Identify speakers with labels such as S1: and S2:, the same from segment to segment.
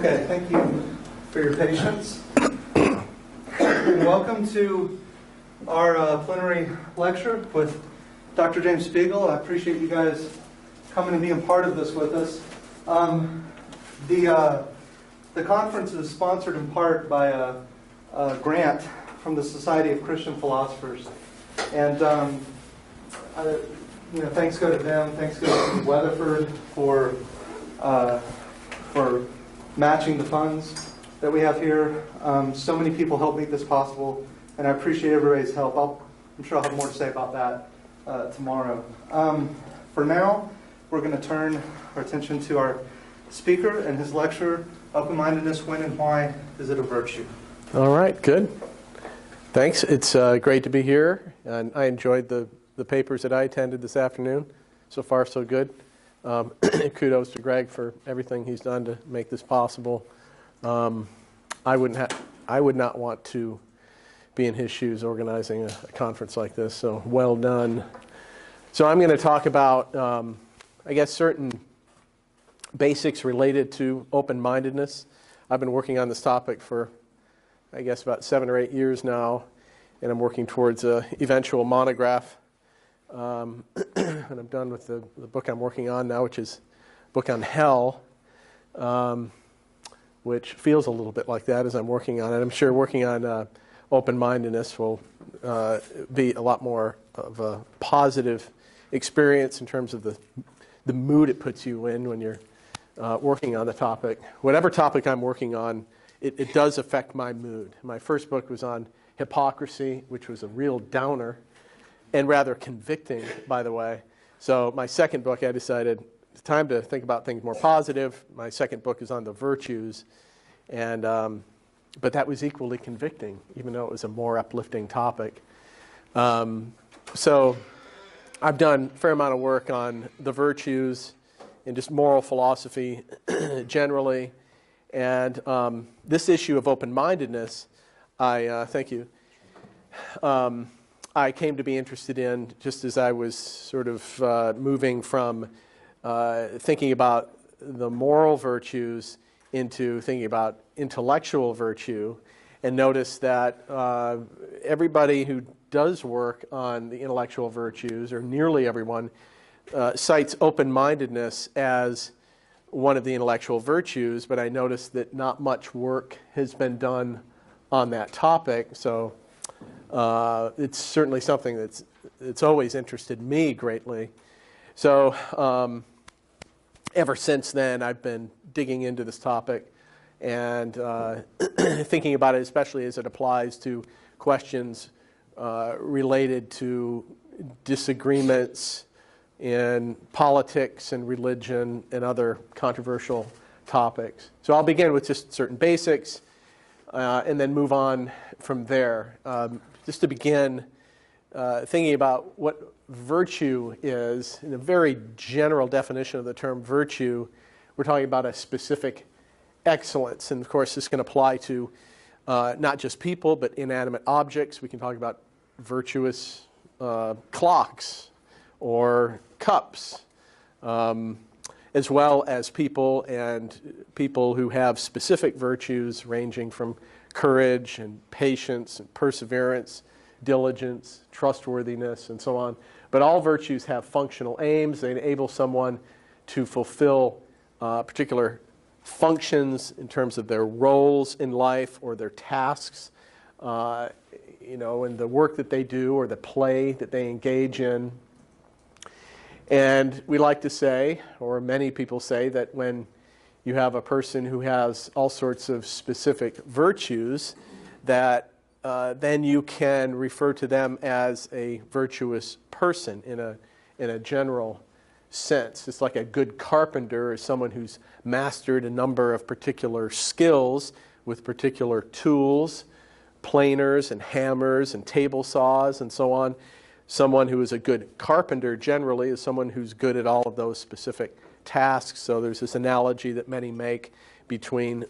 S1: Okay, thank you for your patience. And welcome to our plenary lecture with Dr. James Spiegel. I appreciate you guys coming and being part of this with us. The conference is sponsored in part by a grant from the Society of Christian Philosophers. And thanks go to them. Thanks go to Weatherford for matching the funds that we have here. So many people help make this possible, and I appreciate everybody's help. I'm sure I'll have more to say about that tomorrow. For now, we're going to turn our attention to our speaker and his lecture, Open-Mindedness, When and Why Is It a Virtue?
S2: All right, good. Thanks. It's great to be here, and I enjoyed the papers that I attended this afternoon. So far, so good. Kudos to Greg for everything he's done to make this possible. I would not want to be in his shoes organizing a conference like this, so well done. So I'm going to talk about, I guess, certain basics related to open-mindedness. I've been working on this topic for, I guess, about 7 or 8 years now, and I'm working towards an eventual monograph. And I'm done with the book I'm working on now, which is a book on hell, which feels a little bit like that as I'm working on it. I'm sure working on open-mindedness will be a lot more of a positive experience in terms of the mood it puts you in when you're working on the topic. Whatever topic I'm working on, it does affect my mood. My first book was on hypocrisy, which was a real downer, and rather convicting, by the way. So my second book, I decided it's time to think about things more positive. My second book is on the virtues, and but that was equally convicting, even though it was a more uplifting topic. So I've done a fair amount of work on the virtues and just moral philosophy generally. And this issue of open-mindedness, thank you, I came to be interested in just as I was sort of moving from thinking about the moral virtues into thinking about intellectual virtue, and noticed that everybody who does work on the intellectual virtues, or nearly everyone, cites open-mindedness as one of the intellectual virtues, but I noticed that not much work has been done on that topic. So it's certainly something that's always interested me greatly. So ever since then, I've been digging into this topic and thinking about it, especially as it applies to questions related to disagreements in politics and religion and other controversial topics. So I'll begin with just certain basics and then move on from there. Just to begin thinking about what virtue is, in a very general definition of the term virtue, we're talking about a specific excellence. And of course, this can apply to not just people, but inanimate objects. We can talk about virtuous clocks or cups, as well as people and people who have specific virtues ranging from courage and patience and perseverance, diligence, trustworthiness, and so on. But all virtues have functional aims. They enable someone to fulfill particular functions in terms of their roles in life or their tasks, in the work that they do or the play that they engage in. And we like to say, or many people say, that when you have a person who has all sorts of specific virtues, that then you can refer to them as a virtuous person in a general sense. It's like a good carpenter is someone who's mastered a number of particular skills with particular tools, planers and hammers and table saws and so on. Someone who is a good carpenter generally is someone who's good at all of those specific tasks. So there's this analogy that many make between,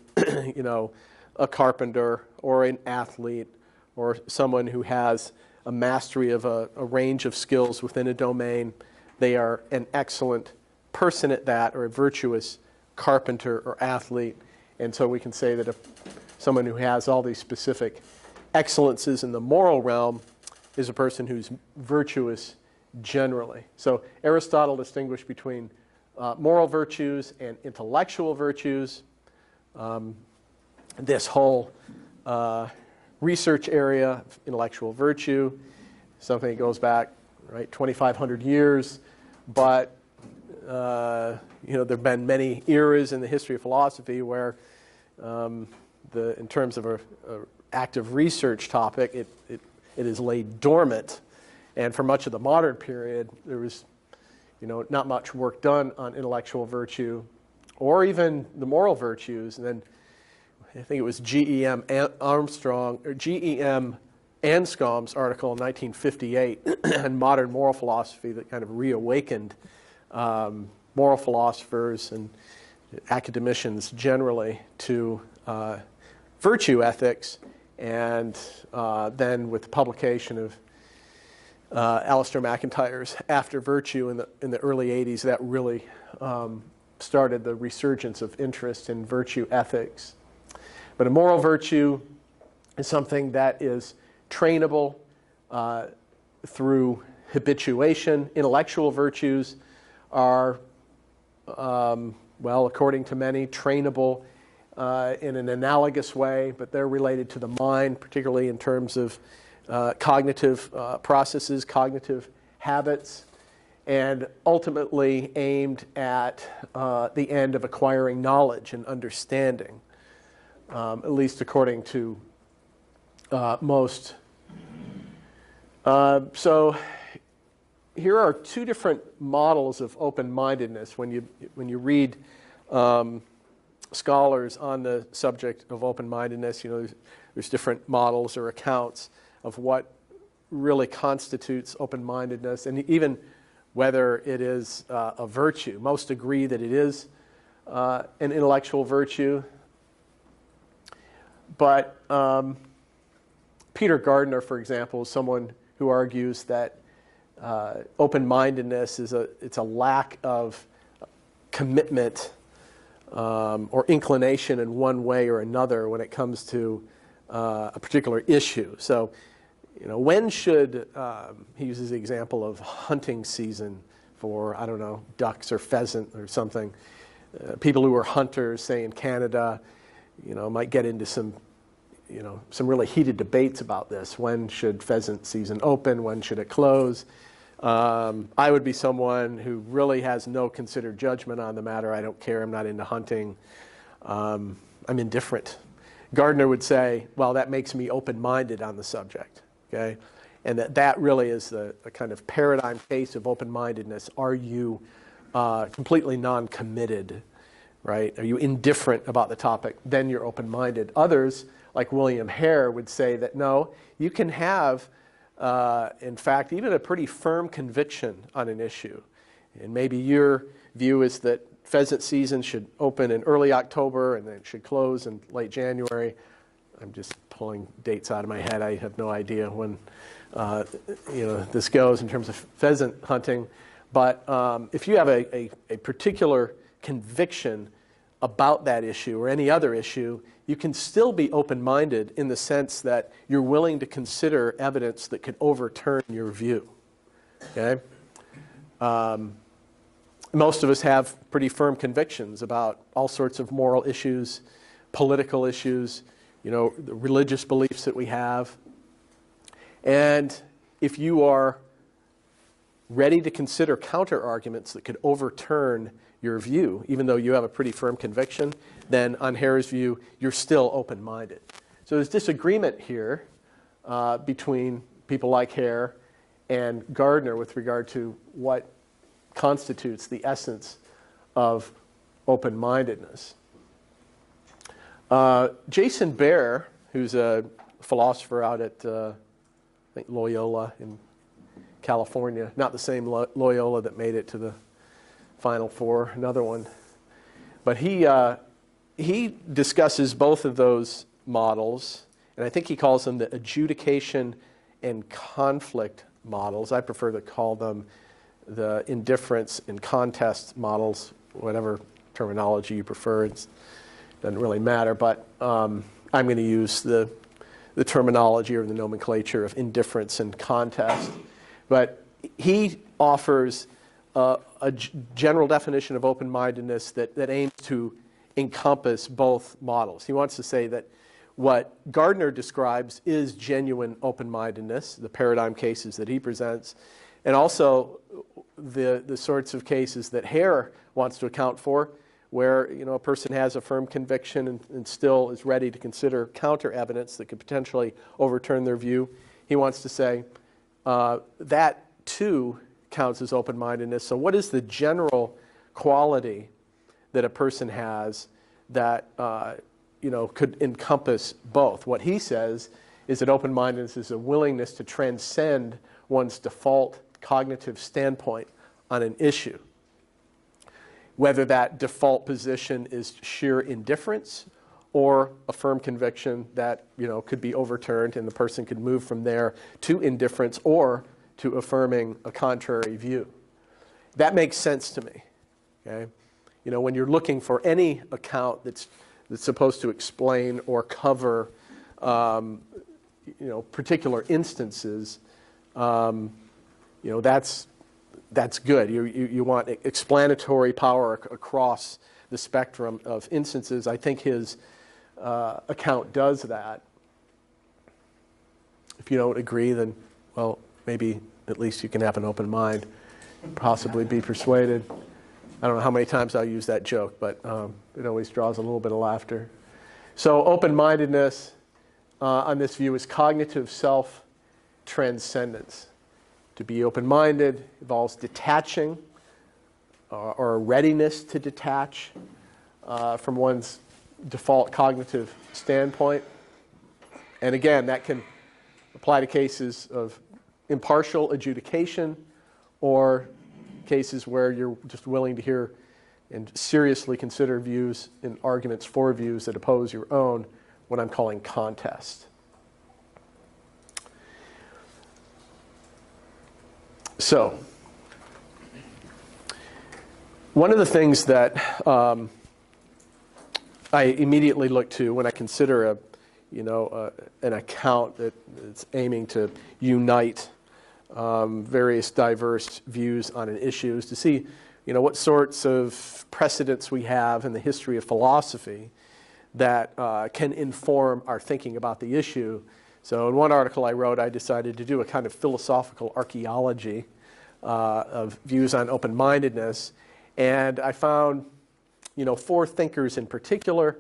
S2: a carpenter or an athlete or someone who has a mastery of a range of skills within a domain. They are an excellent person at that, or a virtuous carpenter or athlete. And so we can say that if someone who has all these specific excellences in the moral realm is a person who's virtuous generally. So Aristotle distinguished between moral virtues and intellectual virtues. This whole research area of intellectual virtue, something that goes back, right, 2,500 years, but there have been many eras in the history of philosophy where, in terms of an active research topic, it is laid dormant, and for much of the modern period, there was, not much work done on intellectual virtue, or even the moral virtues. And then I think it was G.E.M. Anscombe's article in 1958 on modern moral philosophy that kind of reawakened moral philosophers and academicians generally to virtue ethics, and then with the publication of Alistair McIntyre's After Virtue in the early 80s, that really started the resurgence of interest in virtue ethics. But a moral virtue is something that is trainable through habituation. Intellectual virtues are, according to many, trainable in an analogous way, but they're related to the mind, particularly in terms of cognitive processes, cognitive habits, and ultimately aimed at the end of acquiring knowledge and understanding, at least according to most. So here are two different models of open-mindedness. When you read scholars on the subject of open-mindedness, there's different models or accounts of what really constitutes open-mindedness, and even whether it is a virtue. Most agree that it is an intellectual virtue. But Peter Gardner, for example, is someone who argues that open-mindedness it's a lack of commitment or inclination in one way or another when it comes to a particular issue. So, when should, he uses the example of hunting season for, I don't know, ducks or pheasant or something. People who are hunters, say in Canada, might get into some really heated debates about this. When should pheasant season open? When should it close? I would be someone who really has no considered judgment on the matter. I don't care. I'm not into hunting. I'm indifferent. Gardner would say, well, that makes me open-minded on the subject. Okay? And that really is the kind of paradigm case of open-mindedness. Are you completely non-committed, right? Are you indifferent about the topic? Then you're open-minded. Others, like William Hare, would say that no, you can have, in fact, even a pretty firm conviction on an issue. And maybe your view is that pheasant season should open in early October and then it should close in late January. I'm just pulling dates out of my head. I have no idea when this goes in terms of pheasant hunting. But if you have a particular conviction about that issue or any other issue, you can still be open-minded in the sense that you're willing to consider evidence that could overturn your view. Okay? Most of us have pretty firm convictions about all sorts of moral issues, political issues, the religious beliefs that we have. And if you are ready to consider counter-arguments that could overturn your view, even though you have a pretty firm conviction, then on Hare's view, you're still open-minded. So there's disagreement here between people like Hare and Gardner with regard to what constitutes the essence of open-mindedness. Jason Bear, who's a philosopher out at I think Loyola in California, not the same Loyola that made it to the Final Four, another one. But he discusses both of those models, and I think he calls them the adjudication and conflict models. I prefer to call them the indifference and contest models, whatever terminology you prefer. It's doesn't really matter, but I'm going to use the terminology or the nomenclature of indifference and contest. But he offers a general definition of open-mindedness that aims to encompass both models. He wants to say that what Gardner describes is genuine open-mindedness, the paradigm cases that he presents, and also the sorts of cases that Hare wants to account for, where a person has a firm conviction and still is ready to consider counter evidence that could potentially overturn their view. He wants to say that too counts as open-mindedness. So what is the general quality that a person has that could encompass both? What he says is that open-mindedness is a willingness to transcend one's default cognitive standpoint on an issue, whether that default position is sheer indifference or a firm conviction that could be overturned and the person could move from there to indifference or to affirming a contrary view. That makes sense to me. Okay? When you're looking for any account that's supposed to explain or cover particular instances, that's good. You want explanatory power across the spectrum of instances. I think his account does that. If you don't agree, then, well, maybe at least you can have an open mind, possibly be persuaded. I don't know how many times I'll use that joke, but it always draws a little bit of laughter. So open-mindedness on this view is cognitive self-transcendence. To be open-minded involves detaching or a readiness to detach from one's default cognitive standpoint. And again, that can apply to cases of impartial adjudication or cases where you're just willing to hear and seriously consider views and arguments for views that oppose your own, what I'm calling contest. So, one of the things that I immediately look to when I consider an account that's aiming to unite various diverse views on an issue is to see what sorts of precedents we have in the history of philosophy that can inform our thinking about the issue. So in one article I wrote, I decided to do a kind of philosophical archaeology of views on open-mindedness. And I found, 4 thinkers in particular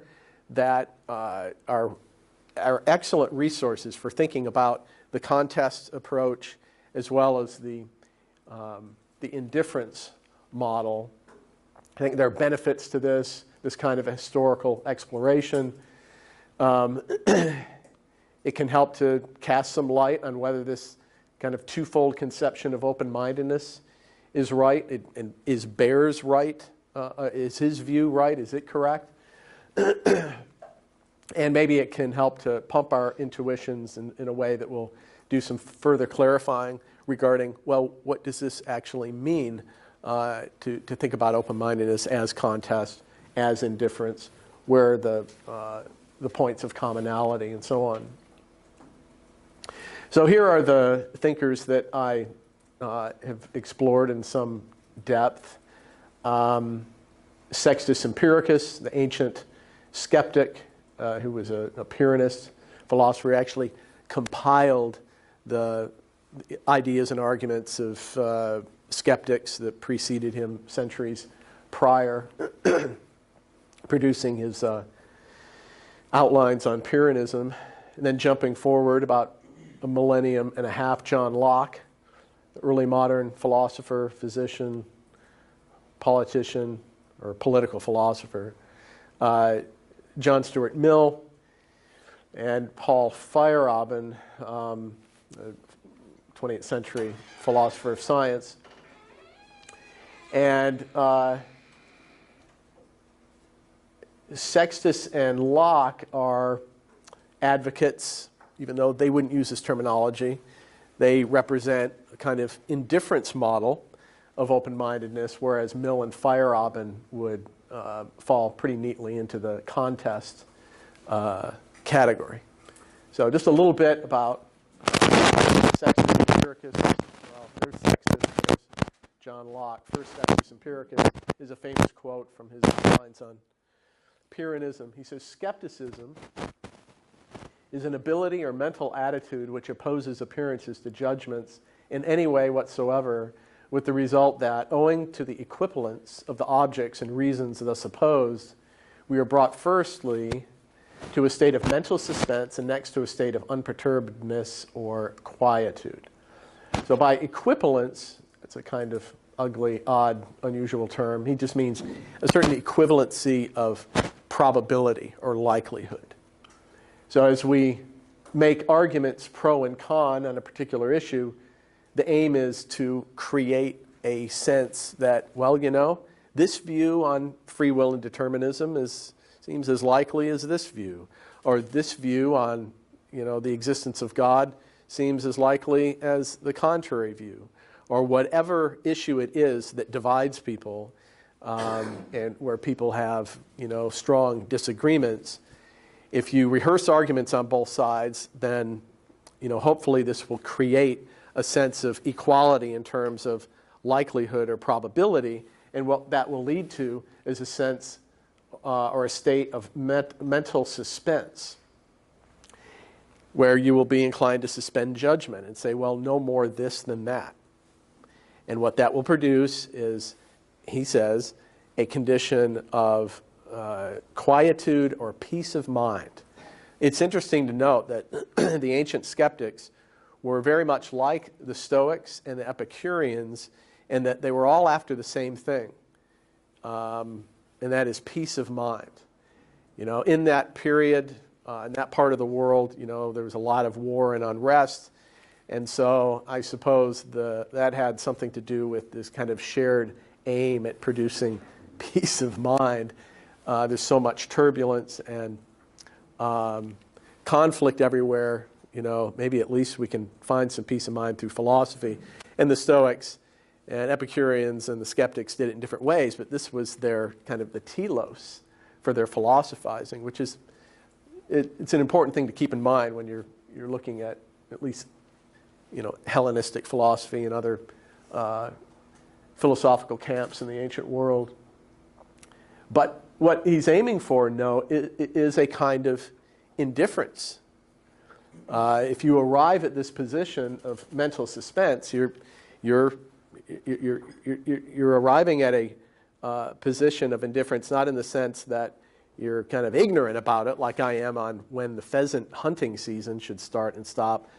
S2: that are excellent resources for thinking about the contest approach as well as the indifference model. I think there are benefits to this kind of historical exploration. It can help to cast some light on whether this kind of twofold conception of open-mindedness is right. Is Baer's right? Is his view right? Is it correct? And maybe it can help to pump our intuitions in a way that will do some further clarifying regarding, well, what does this actually mean to think about open-mindedness as contest, as indifference, where are the points of commonality, and so on. So here are the thinkers that I have explored in some depth. Sextus Empiricus, the ancient skeptic, who was a Pyrrhonist philosopher, actually compiled the ideas and arguments of skeptics that preceded him centuries prior, producing his outlines on Pyrrhonism. And then jumping forward about a millennium and a half, John Locke, the early modern philosopher, physician, politician, or political philosopher. John Stuart Mill and Paul Feyerabend, 20th century philosopher of science. And Sextus and Locke are advocates, even though they wouldn't use this terminology. They represent a kind of indifference model of open-mindedness, whereas Mill and Feyerabend would fall pretty neatly into the contest category. So just a little bit about Sextus Empiricus. Well, there's Sextus, there's John Locke. First Sextus Empiricus is a famous quote from his lines on Pyrrhonism. He says, skepticism is an ability or mental attitude which opposes appearances to judgments in any way whatsoever, with the result that, owing to the equivalence of the objects and reasons thus opposed, we are brought firstly to a state of mental suspense and next to a state of unperturbedness or quietude. So by equivalence, it's a kind of ugly, odd, unusual term. He just means a certain equivalency of probability or likelihood. So as we make arguments pro and con on a particular issue, the aim is to create a sense that, well, you know, this view on free will and determinism seems as likely as this view, or this view on, you know, the existence of God seems as likely as the contrary view, or whatever issue it is that divides people, and where people have, you know, strong disagreements. If you rehearse arguments on both sides, then, you know, hopefully this will create a sense of equality in terms of likelihood or probability, and what that will lead to is a sense or a state of mental suspense, where you will be inclined to suspend judgment and say, well, no more this than that. And what that will produce is, he says, a condition of quietude or peace of mind. It's interesting to note that the ancient skeptics were very much like the Stoics and the Epicureans, and that they were all after the same thing, and that is peace of mind. You know, in that period, in that part of the world, you know, there was a lot of war and unrest, and so I suppose that had something to do with this kind of shared aim at producing peace of mind. There's so much turbulence and conflict everywhere. You know, maybe at least we can find some peace of mind through philosophy. And the Stoics and Epicureans and the skeptics did it in different ways, but this was their kind of the telos for their philosophizing, which is, it's an important thing to keep in mind when you're looking at least, you know, Hellenistic philosophy and other philosophical camps in the ancient world. But what he's aiming for, is a kind of indifference. If you arrive at this position of mental suspense, you're arriving at a position of indifference, not in the sense that you're kind of ignorant about it, like I am on when the pheasant hunting season should start and stop,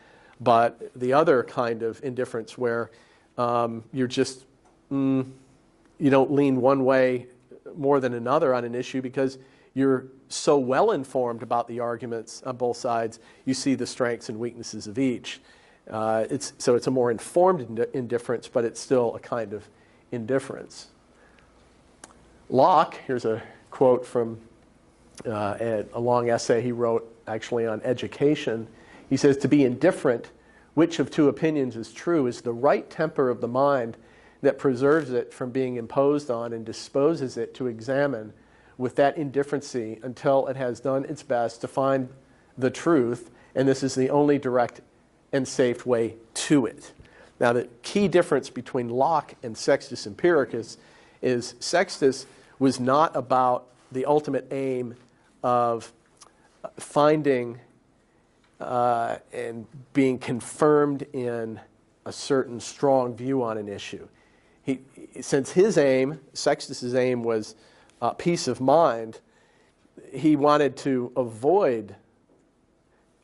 S2: but the other kind of indifference where you're just, you don't lean one way more than another on an issue because you're so well informed about the arguments on both sides, you see the strengths and weaknesses of each. So it's a more informed indifference, but it's still a kind of indifference. Locke, here's a quote from a long essay he wrote actually on education. He says, to be indifferent, which of two opinions is true, is the right temper of the mind that preserves it from being imposed on and disposes it to examine with that indifferency until it has done its best to find the truth, and this is the only direct and safe way to it. Now, the key difference between Locke and Sextus Empiricus is Sextus was not about the ultimate aim of finding and being confirmed in a certain strong view on an issue. Since his aim, Sextus's aim was peace of mind, he wanted to avoid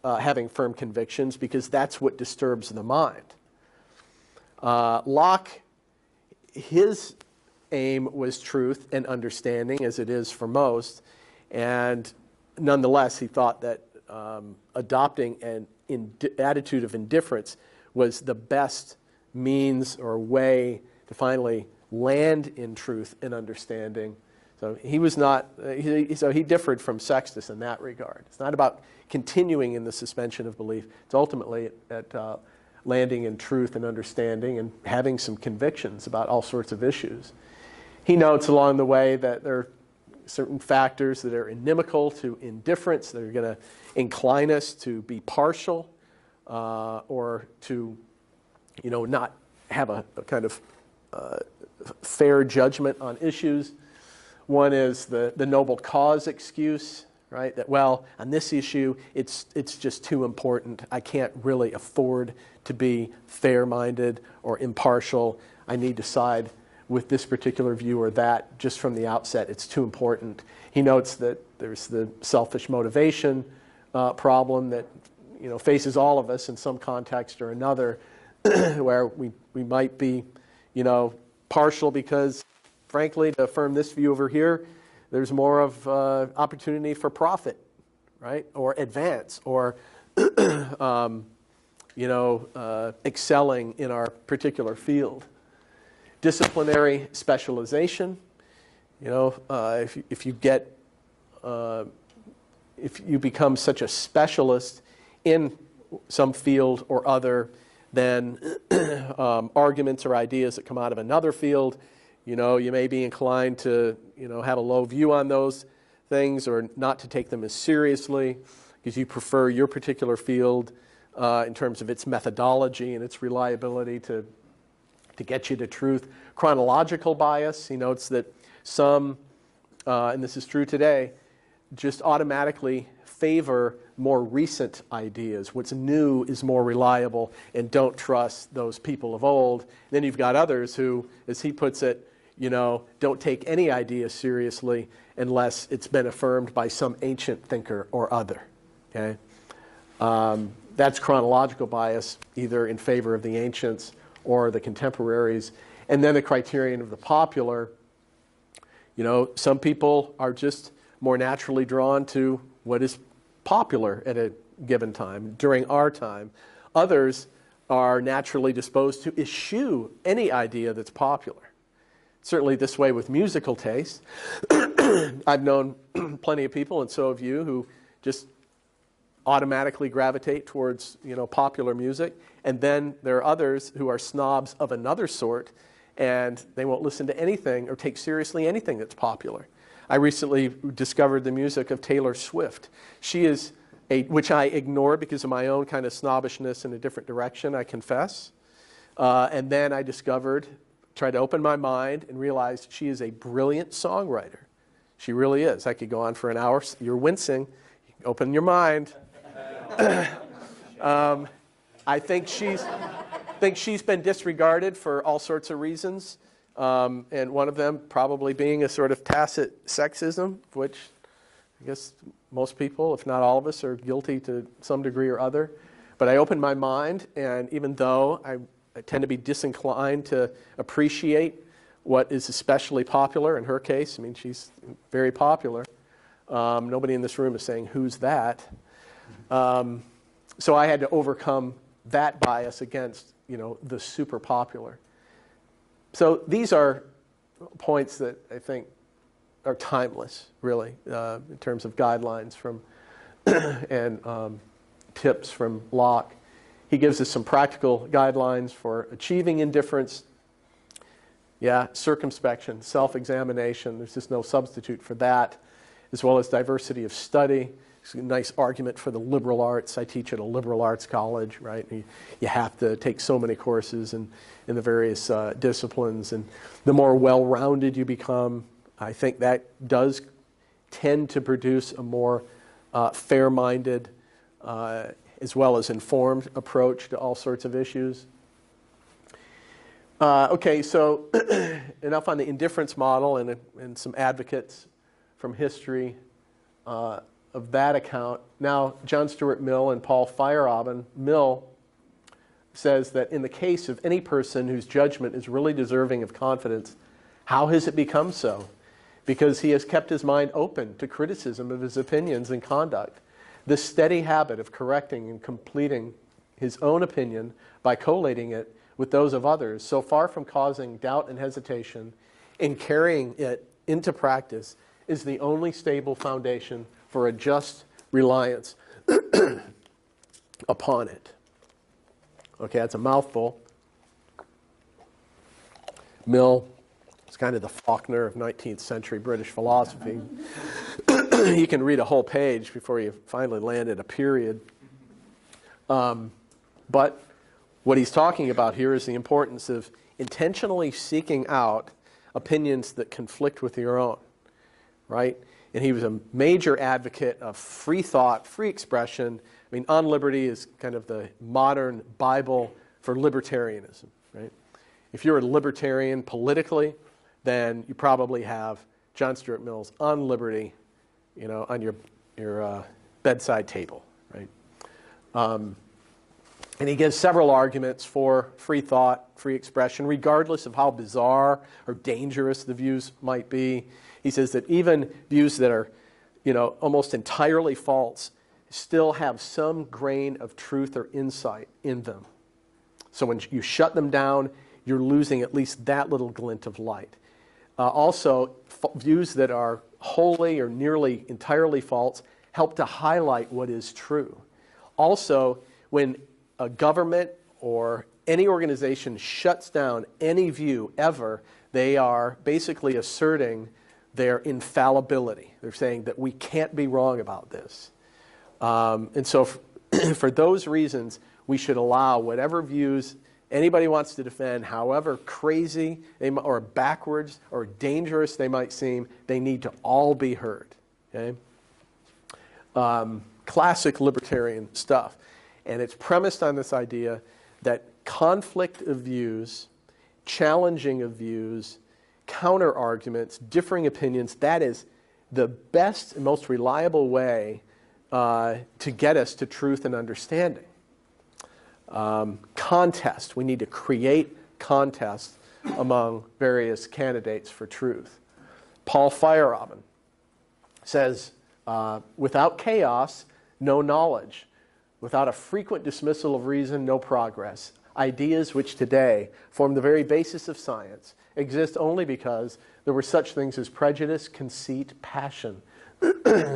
S2: having firm convictions because that's what disturbs the mind. Locke, his aim was truth and understanding, as it is for most, and nonetheless he thought that adopting an attitude of indifference was the best means or way to finally land in truth and understanding. So he was not. So he differed from Sextus in that regard. It's not about continuing in the suspension of belief. It's ultimately at landing in truth and understanding and having some convictions about all sorts of issues. He notes along the way that there are certain factors that are inimical to indifference, that are going to incline us to be partial or to, not have a kind of fair judgment on issues. One is the noble cause excuse, right? That, well, on this issue, it's just too important. I can't really afford to be fair-minded or impartial. I need to side with this particular view or that just from the outset. It's too important. He notes that there's the selfish motivation problem that faces all of us in some context or another, where we might be partial because, frankly, to affirm this view over here, there's more of opportunity for profit, right, or advance, or excelling in our particular field. Disciplinary specialization. If you become such a specialist in some field or other, then arguments or ideas that come out of another field, you may be inclined to have a low view on those things or not to take them as seriously because you prefer your particular field in terms of its methodology and its reliability to get you to truth. Chronological bias, he notes that some, and this is true today, just automatically favor more recent ideas. What's new is more reliable, and don't trust those people of old. Then you've got others who, as he puts it, don't take any idea seriously unless it's been affirmed by some ancient thinker or other. Okay? That's chronological bias, either in favor of the ancients or the contemporaries. And then the criterion of the popular. Some people are just more naturally drawn to what is popular at a given time, during our time. Others are naturally disposed to eschew any idea that's popular. Certainly this way with musical taste. I've known plenty of people, and so have you, who just automatically gravitate towards popular music. And then there are others who are snobs of another sort, and they won't listen to anything or take seriously anything that's popular. I recently discovered the music of Taylor Swift. She is which I ignore because of my own kind of snobbishness in a different direction, I confess. And then I tried to open my mind and realized she is a brilliant songwriter. She really is. I could go on for an hour. You're wincing. Open your mind. I think she's been disregarded for all sorts of reasons, and one of them probably being a sort of tacit sexism, which I guess most people, if not all of us, are guilty to some degree or other. But I opened my mind, and even though I tend to be disinclined to appreciate what is especially popular, in her case, I mean, she's very popular. Nobody in this room is saying, who's that? So I had to overcome that bias against, the super popular. So these are points that I think are timeless, really, in terms of guidelines from and tips from Locke. He gives us some practical guidelines for achieving indifference. Yeah, circumspection, self-examination. There's just no substitute for that, as well as diversity of study. It's a nice argument for the liberal arts. I teach at a liberal arts college, right? You have to take so many courses in the various disciplines. And the more well-rounded you become, I think that does tend to produce a more fair-minded as well as informed approach to all sorts of issues. Okay, so enough on the indifference model and some advocates from history of that account. Now, John Stuart Mill and Paul Feyerabend. Mill says that in the case of any person whose judgment is really deserving of confidence, how has it become so? Because he has kept his mind open to criticism of his opinions and conduct. The steady habit of correcting and completing his own opinion by collating it with those of others, so far from causing doubt and hesitation in carrying it into practice, is the only stable foundation for a just reliance upon it. Okay, that's a mouthful. Mill It's kind of the Faulkner of 19th century British philosophy. You can read a whole page before you finally land at a period. But what he's talking about here is the importance of intentionally seeking out opinions that conflict with your own, right? And he was a major advocate of free thought, free expression. I mean, On Liberty is kind of the modern Bible for libertarianism, right? If you're a libertarian politically, then you probably have John Stuart Mill's On Liberty, you know, on your bedside table, right? And he gives several arguments for free thought, free expression, regardless of how bizarre or dangerous the views might be. He says that even views that are, you know, almost entirely false still have some grain of truth or insight in them. So when you shut them down, you're losing at least that little glint of light. Also, views that are wholly or nearly entirely false help to highlight what is true. Also, when a government or any organization shuts down any view ever, they are basically asserting their infallibility. They're saying that we can't be wrong about this. And so for those reasons, we should allow whatever views anybody wants to defend, however crazy or backwards or dangerous they might seem, they need to all be heard. Okay? Classic libertarian stuff. And it's premised on this idea that conflict of views, challenging of views, counter-arguments, differing opinions, that is the best and most reliable way to get us to truth and understanding. Contest. We need to create contest among various candidates for truth. Paul Feyerabend says, without chaos, no knowledge. Without a frequent dismissal of reason, no progress. Ideas which today form the very basis of science exist only because there were such things as prejudice, conceit, passion.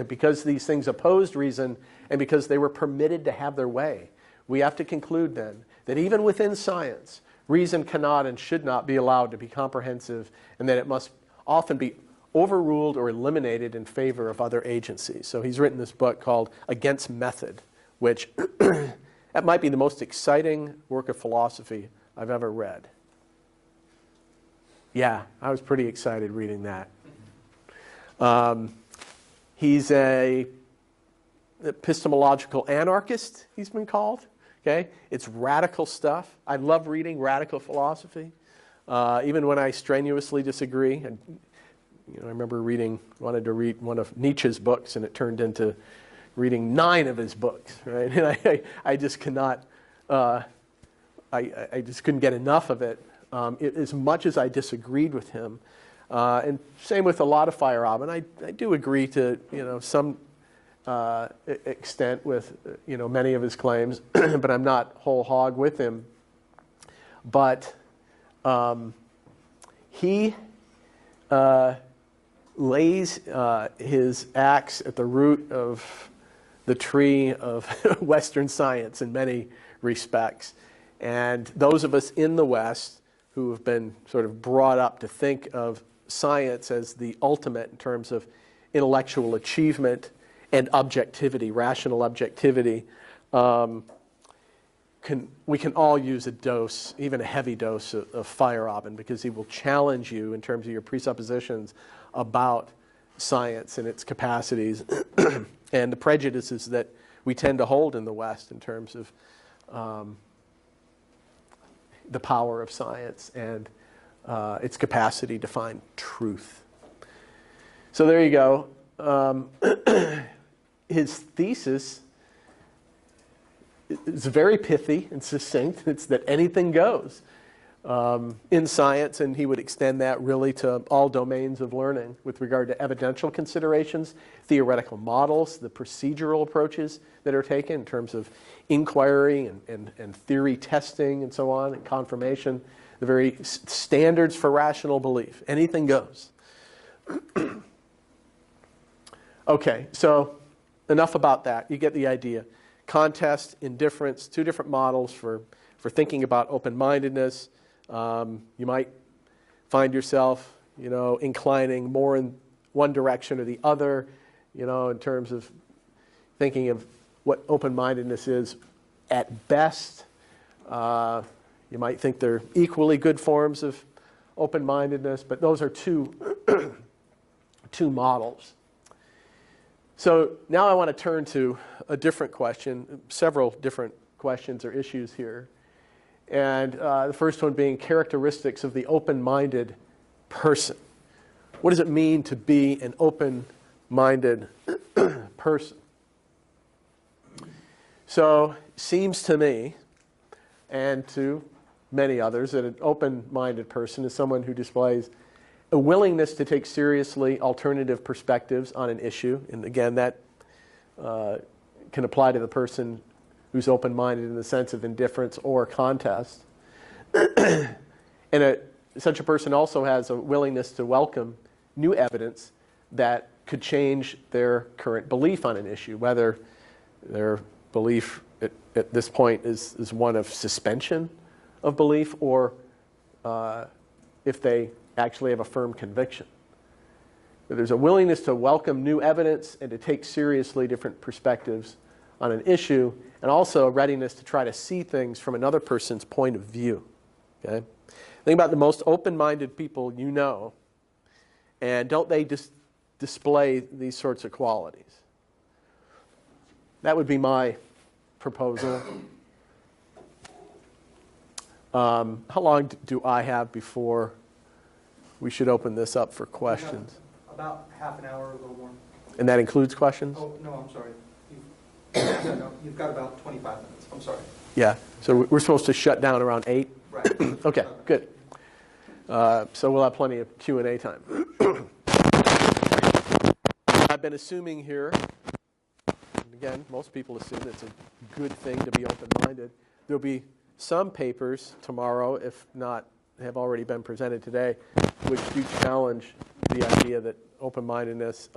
S2: Because these things opposed reason and because they were permitted to have their way, we have to conclude then that even within science, reason cannot and should not be allowed to be comprehensive, and that it must often be overruled or eliminated in favor of other agencies. So he's written this book called Against Method, which that might be the most exciting work of philosophy I've ever read. Yeah, I was pretty excited reading that. He's an epistemological anarchist, he's been called. Okay? It's radical stuff. I love reading radical philosophy, even when I strenuously disagree. And, you know, I remember wanted to read one of Nietzsche's books, and it turned into reading 9 of his books, right? And I just cannot, I just couldn't get enough of it. As much as I disagreed with him, and same with a lot of Feyerabend, I do agree to, you know, some extent with, you know, many of his claims, but I'm not whole hog with him. But he lays his axe at the root of the tree of Western science in many respects. And those of us in the West who have been sort of brought up to think of science as the ultimate in terms of intellectual achievement and objectivity, rational objectivity, we can all use a dose, even a heavy dose of Feyerabend, because he will challenge you in terms of your presuppositions about science and its capacities and the prejudices that we tend to hold in the West in terms of the power of science and its capacity to find truth. So there you go. His thesis is very pithy and succinct. It's that anything goes in science, and he would extend that really to all domains of learning with regard to evidential considerations, theoretical models, the procedural approaches that are taken in terms of inquiry and theory testing and so on, and confirmation, the very standards for rational belief. Anything goes. Okay, so enough about that. You get the idea. Contest, indifference, 2 different models for thinking about open-mindedness. You might find yourself inclining more in one direction or the other, in terms of thinking of what open-mindedness is at best. You might think they're equally good forms of open-mindedness, but those are two models. So now I want to turn to a different question, several different questions or issues here. And the first one being characteristics of the open-minded person. What does it mean to be an open-minded person? So it seems to me, and to many others, that an open-minded person is someone who displays a willingness to take seriously alternative perspectives on an issue. And again, that can apply to the person who's open-minded in the sense of indifference or contest. And such a person also has a willingness to welcome new evidence that could change their current belief on an issue, whether their belief at this point is one of suspension of belief, or if they actually have a firm conviction. But there's a willingness to welcome new evidence and to take seriously different perspectives on an issue, and also a readiness to try to see things from another person's point of view. Okay? Think about the most open-minded people you know, and don't they just display these sorts of qualities? That would be my proposal. How long do I have before we should open this up for questions?
S1: About half an hour, a little more.
S2: And that includes questions?
S1: Oh, no, I'm sorry. You've got about 25 minutes. I'm sorry.
S2: Yeah. So we're supposed to shut down around 8?
S1: Right.
S2: Okay, good. So we'll have plenty of Q&A time. I've been assuming here, and again, most people assume it's a good thing to be open-minded. There'll be some papers tomorrow, if not have already been presented today, which do challenge the idea that open-mindedness,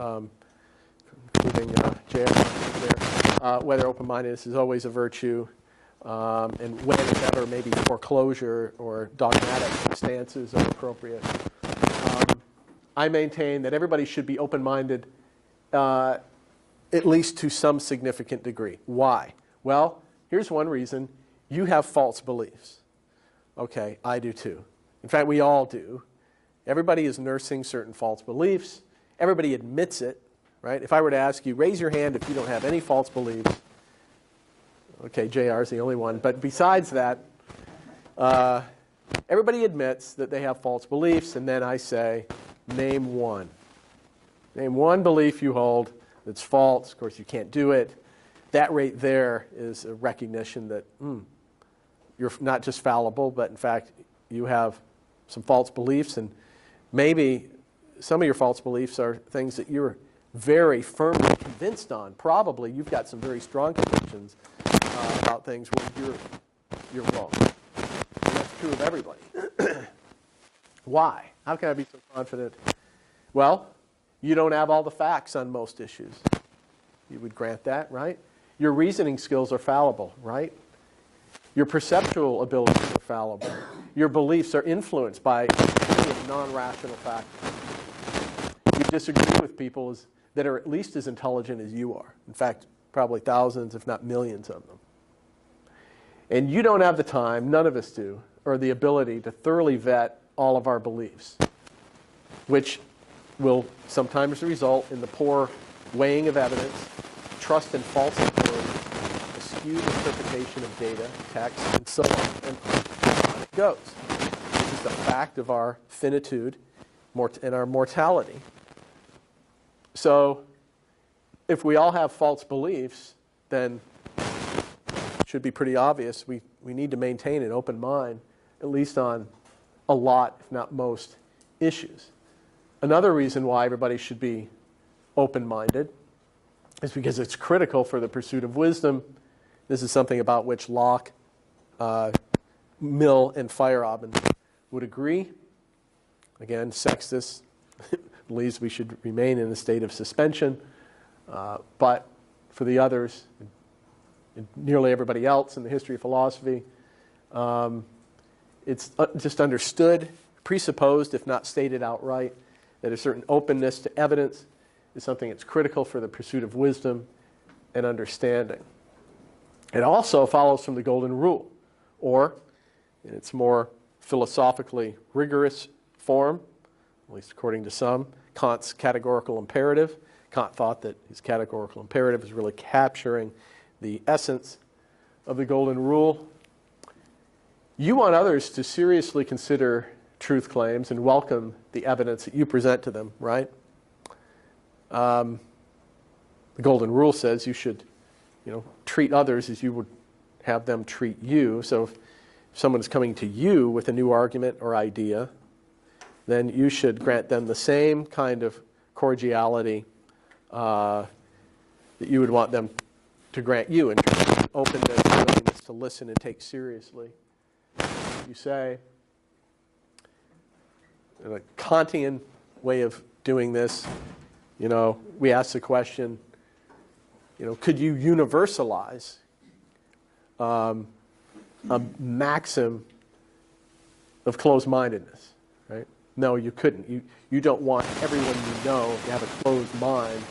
S2: including JR there, whether open-mindedness is always a virtue, and when, if ever, maybe foreclosure or dogmatic stances are appropriate. I maintain that everybody should be open-minded at least to some significant degree. Why? Well, here's one reason. You have false beliefs. Okay, I do too. In fact, we all do. Everybody is nursing certain false beliefs. Everybody admits it, right? If I were to ask you, raise your hand if you don't have any false beliefs. Okay, JR is the only one. But besides that, everybody admits that they have false beliefs, and then I say, name one. Name one belief you hold that's false. Of course, you can't do it. That right there is a recognition that you're not just fallible, but in fact, you have some false beliefs, and maybe some of your false beliefs are things that you're very firmly convinced on. Probably you've got some very strong convictions about things where you're wrong. And that's true of everybody. Why? How can I be so confident? Well, you don't have all the facts on most issues. You would grant that, right? Your reasoning skills are fallible, right? Your perceptual abilities are fallible. Your beliefs are influenced by plenty of non-rational factors. You disagree with people that are at least as intelligent as you are. In fact, probably thousands, if not millions of them. And you don't have the time, none of us do, or the ability to thoroughly vet all of our beliefs, which will sometimes result in the poor weighing of evidence, trust in false authority, a skewed interpretation of data, text, and so on. And on it goes. This is the fact of our finitude and our mortality. So if we all have false beliefs, then it should be pretty obvious we need to maintain an open mind, at least on a lot, if not most, issues. Another reason why everybody should be open-minded is because it's critical for the pursuit of wisdom. This is something about which Locke, Mill, and Feyerabend would agree. Again, Sextus believes we should remain in a state of suspension, but for the others, and nearly everybody else in the history of philosophy, it's just understood presupposed, if not stated outright, that a certain openness to evidence is something that's critical for the pursuit of wisdom and understanding. It also follows from the Golden Rule, or in its more philosophically rigorous form, at least according to some, Kant's categorical imperative. Kant thought that his categorical imperative is really capturing the essence of the Golden Rule. You want others to seriously consider truth claims and welcome the evidence that you present to them, right? The Golden Rule says you should, treat others as you would have them treat you. So if someone is coming to you with a new argument or idea, then you should grant them the same kind of cordiality that you would want them to grant you in terms of openness, willingness to listen and take seriously. You say, in a Kantian way of doing this, we ask the question, could you universalize a maxim of closed-mindedness, right? No, you couldn't. You don't want everyone you know to have a closed mind,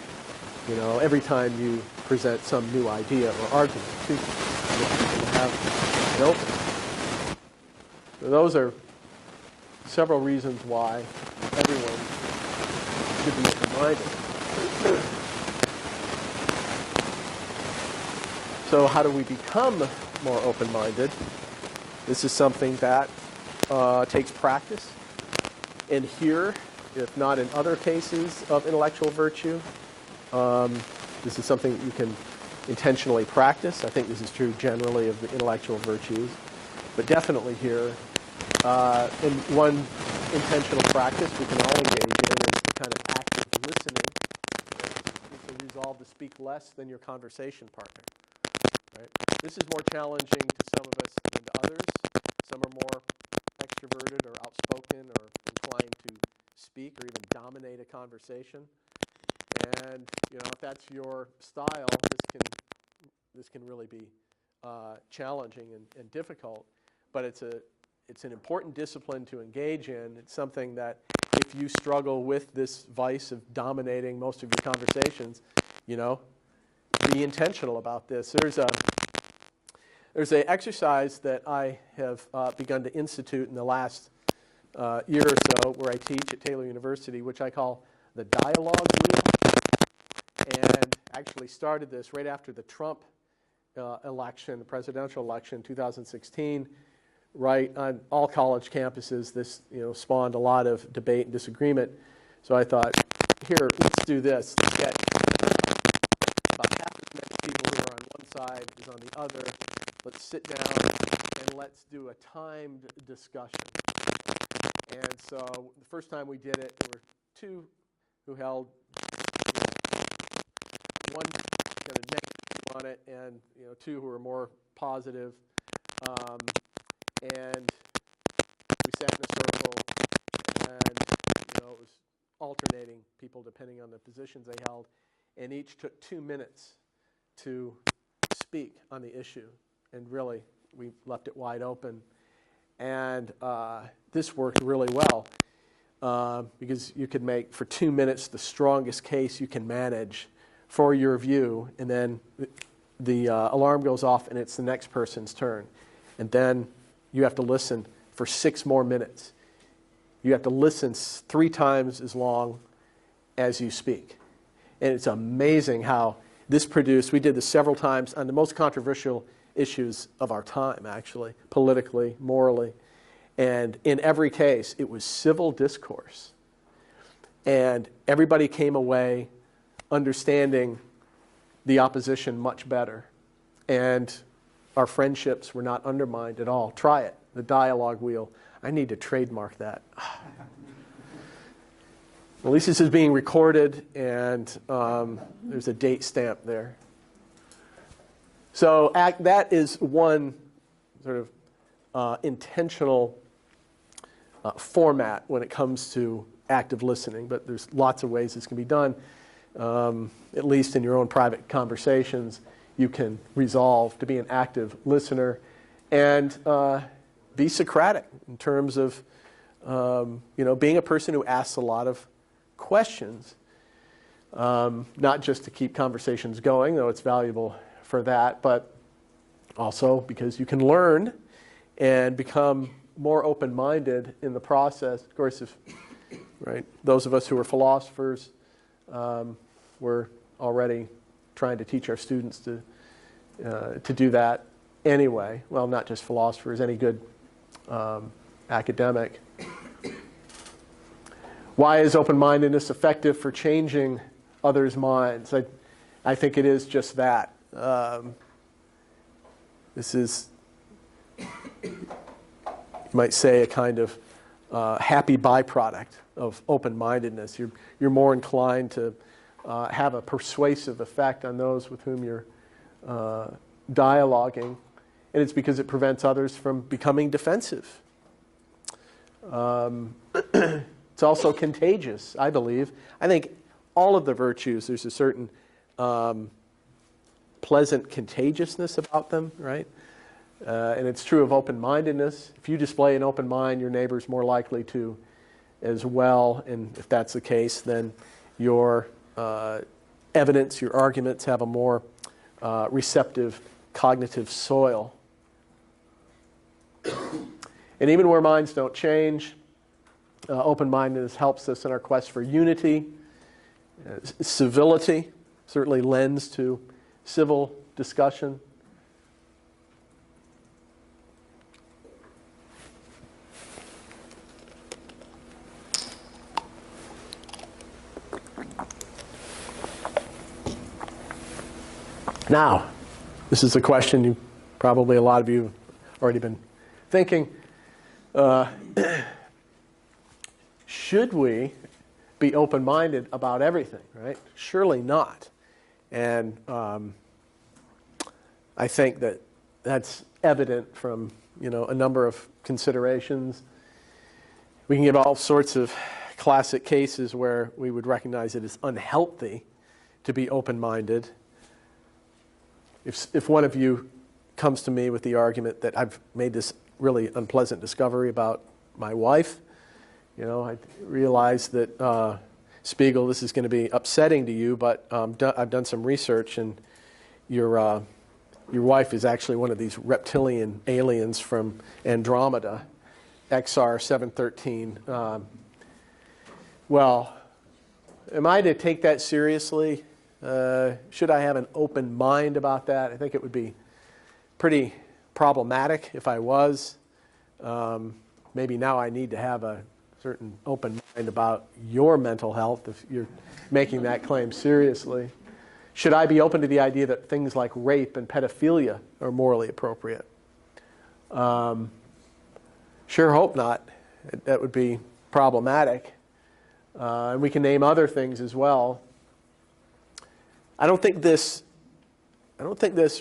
S2: every time you present some new idea or argument to you. People have an openness. So those are several reasons why everyone should be open-minded. So how do we become more open-minded? This is something that takes practice. And here, if not in other cases of intellectual virtue, this is something that you can intentionally practice. I think this is true generally of the intellectual virtues. But definitely here, in one intentional practice we can all engage in is kind of active listening. You can resolve to speak less than your conversation partner. Right? This is more challenging to some of us than to others. Some are more extroverted or outspoken or inclined to speak or even dominate a conversation. And if that's your style, this can really be challenging and difficult. But it's an important discipline to engage in. It's something that if you struggle with this vice of dominating most of your conversations, be intentional about this. There's an exercise that I have begun to institute in the last year or so where I teach at Taylor University, which I call the dialogue wheel. And actually started this right after the Trump election, the presidential election, 2016. Right on all college campuses, this spawned a lot of debate and disagreement. So I thought, here, let's do this. Let's get about half as many people who are on one side as on the other. Let's sit down and let's do a timed discussion. And so the first time we did it, there were two who held one kind of negative on it, and two who were more positive. And we sat in a circle, and it was alternating people depending on the positions they held, and each took 2 minutes to speak on the issue. And really, we left it wide open. And this worked really well because you could make, for 2 minutes, the strongest case you can manage for your view, and then the alarm goes off, and it's the next person's turn. And then you have to listen for 6 more minutes. You have to listen 3 times as long as you speak. And it's amazing how this produced, we did this several times on the most controversial issues of our time, actually, politically, morally. And in every case, it was civil discourse. And everybody came away understanding the opposition much better. And our friendships were not undermined at all. Try it, the dialogue wheel. I need to trademark that. At least this is being recorded, and there's a date stamp there. So that is one sort of intentional format when it comes to active listening, but there's lots of ways this can be done. At least in your own private conversations, you can resolve to be an active listener and be Socratic in terms of being a person who asks a lot of questions, not just to keep conversations going, though it's valuable for that, but also because you can learn and become more open-minded in the process. Of course, those of us who are philosophers, we're already trying to teach our students to do that anyway. Well, not just philosophers, any good academic. Why is open-mindedness effective for changing others' minds? I think it is just that. This is, you might say, a kind of happy byproduct of open-mindedness. You're more inclined to have a persuasive effect on those with whom you're dialoguing, and it's because it prevents others from becoming defensive. It's also contagious, I believe. I think all of the virtues, there's a certain pleasant contagiousness about them, right? And it's true of open-mindedness. If you display an open mind, your neighbor's more likely to as well. And if that's the case, then your evidence, your arguments have a more receptive cognitive soil. And even where minds don't change, open-mindedness helps us in our quest for unity. Civility certainly lends to civil discussion. Now, this is a question probably a lot of you have already been thinking. Should we be open-minded about everything, right? Surely not. And I think that's evident from a number of considerations. We can give all sorts of classic cases where we would recognize it as unhealthy to be open-minded. If one of you comes to me with the argument that I've made this really unpleasant discovery about my wife, I realize that, Spiegel, this is going to be upsetting to you, but I've done some research, and your wife is actually one of these reptilian aliens from Andromeda, XR 713. Well, am I to take that seriously? Should I have an open mind about that? I think it would be pretty problematic if I was. Maybe now I need to have a certain open mind about your mental health if you're making that claim seriously. Should I be open to the idea that things like rape and pedophilia are morally appropriate? Sure hope not. That would be problematic. And we can name other things as well. I don't think this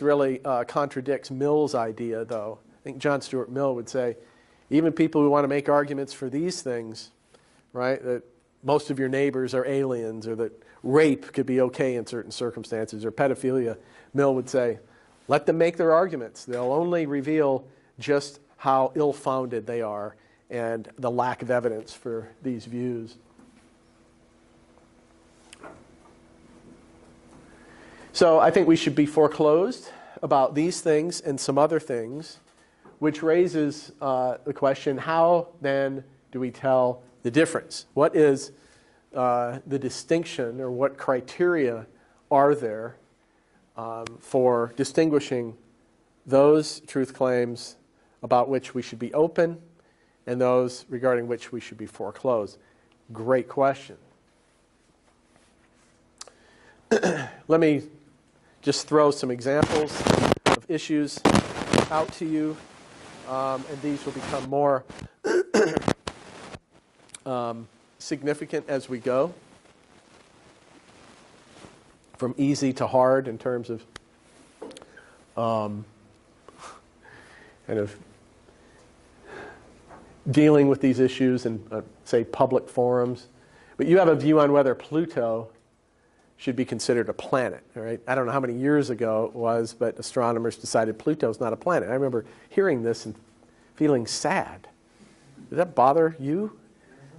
S2: really contradicts Mill's idea, though. I think John Stuart Mill would say, even people who want to make arguments for these things, right, that most of your neighbors are aliens, or that rape could be okay in certain circumstances, or pedophilia, Mill would say, let them make their arguments. They'll only reveal just how ill-founded they are and the lack of evidence for these views. So I think we should be foreclosed about these things and some other things, which raises the question, how then do we tell the difference? What is the distinction, or what criteria are there for distinguishing those truth claims about which we should be open and those regarding which we should be foreclosed? Great question. Let me just throw some examples of issues out to you, and these will become more significant as we go, from easy to hard in terms of kind of dealing with these issues in, say, public forums. But you have a view on whether Pluto should be considered a planet, all right? I don't know how many years ago it was, but astronomers decided Pluto's not a planet. I remember hearing this and feeling sad. Did that bother you?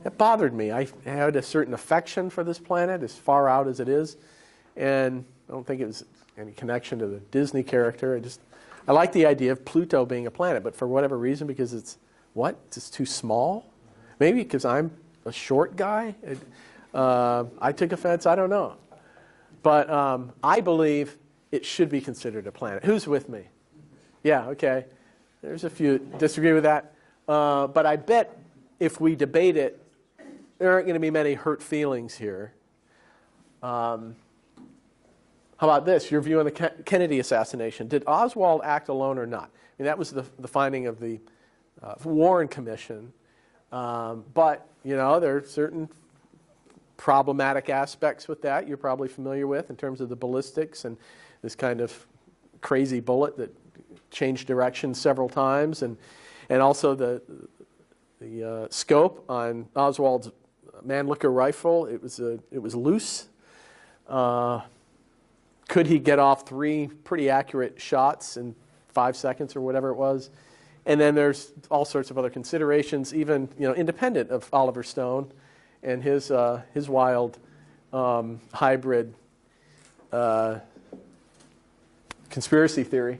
S2: That bothered me. I had a certain affection for this planet, as far out as it is, and I don't think it was any connection to the Disney character. I like the idea of Pluto being a planet, but for whatever reason, because it's just too small? Maybe because I'm a short guy? I took offense. I don't know. But I believe it should be considered a planet. Who's with me? Yeah, okay. There's a few disagree with that. But I bet if we debate it, there aren't going to be many hurt feelings here. How about this? Your view on the Kennedy assassination. Did Oswald act alone or not? I mean, that was the finding of the Warren Commission. But, there are certain problematic aspects with that you're probably familiar with in terms of the ballistics and this kind of crazy bullet that changed direction several times, and also the scope on Oswald's Mannlicher rifle. It was loose. Could he get off 3 pretty accurate shots in 5 seconds or whatever it was? And then there's all sorts of other considerations, even independent of Oliver Stone and his wild hybrid conspiracy theory.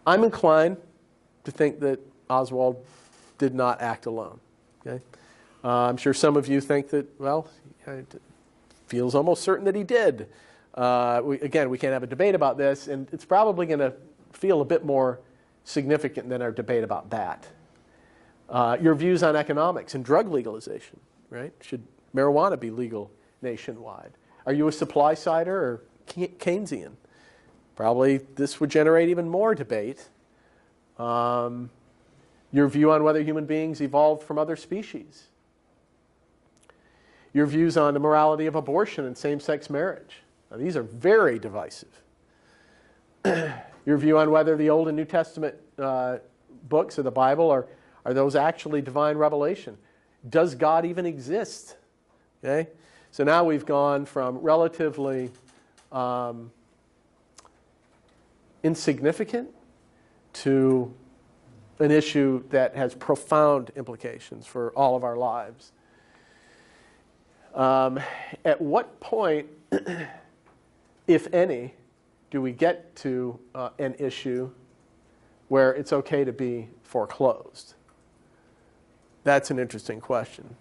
S2: I'm inclined to think that Oswald did not act alone. Okay? I'm sure some of you think that, it feels almost certain that he did. Again, we can't have a debate about this, and it's probably going to feel a bit more significant than our debate about that. Your views on economics and drug legalization, right? Should marijuana be legal nationwide? Are you a supply-sider or Keynesian? Probably this would generate even more debate. Your view on whether human beings evolved from other species. Your views on the morality of abortion and same-sex marriage. Now, these are very divisive. Your view on whether the Old and New Testament books of the Bible are those actually divine revelation. Does God even exist? Okay? So now we've gone from relatively insignificant to an issue that has profound implications for all of our lives. At what point, if any, do we get to an issue where it's okay to be foreclosed? That's an interesting question.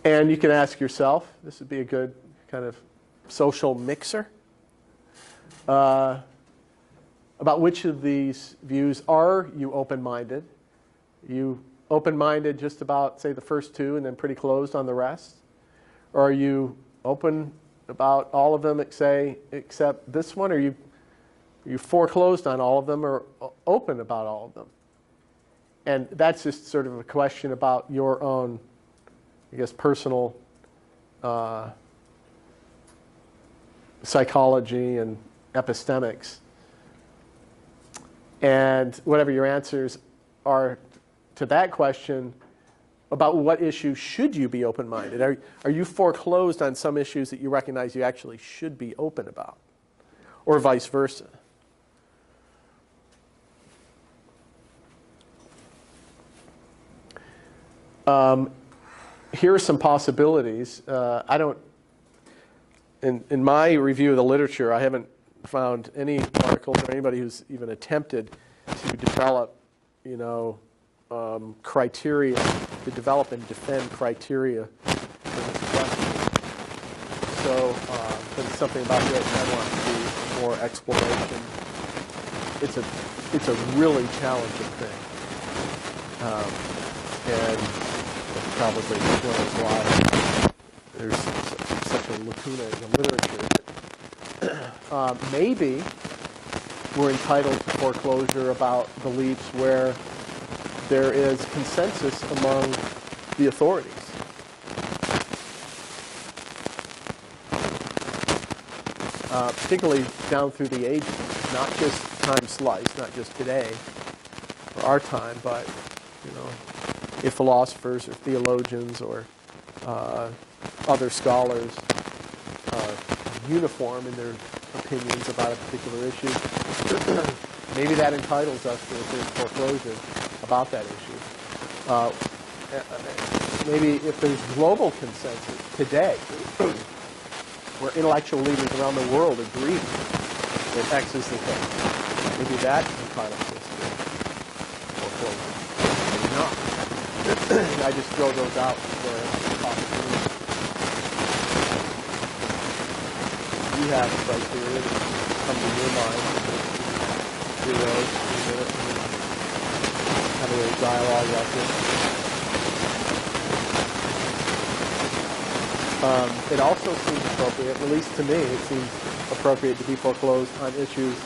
S2: And you can ask yourself, this would be a good kind of social mixer, about which of these views are you open-minded? Are you open-minded just about, say, the first 2 and then pretty closed on the rest? Or are you open about all of them, except this one? Or are you foreclosed on all of them or open about all of them? And that's just sort of a question about your own, I guess, personal psychology and epistemics. And whatever your answers are to that question, about what issue should you be open-minded? Are you foreclosed on some issues that you recognize you actually should be open about? Or vice versa? Here are some possibilities. In my review of the literature, I haven't found any articles or anybody who's even attempted to develop, criteria, to develop and defend criteria for this question. So it's something about which I want to do more exploration. It's a really challenging thing. And probably explains why there's such a lacuna in the literature. Maybe we're entitled to foreclosure about beliefs where there is consensus among the authorities. Particularly down through the ages, not just time slice, not just today or our time, but if philosophers or theologians or other scholars are uniform in their opinions about a particular issue, maybe that entitles us to a certain foreclosure about that issue. Maybe if there's global consensus today, where intellectual leaders around the world agree that X is the case, maybe that entitles us to foreclosure. Maybe not. I just throw those out for possibilities. You have criteria that come to your mind. Do those in a minute and have a little dialogue about this. It also seems appropriate, at least to me, it seems appropriate to be foreclosed on issues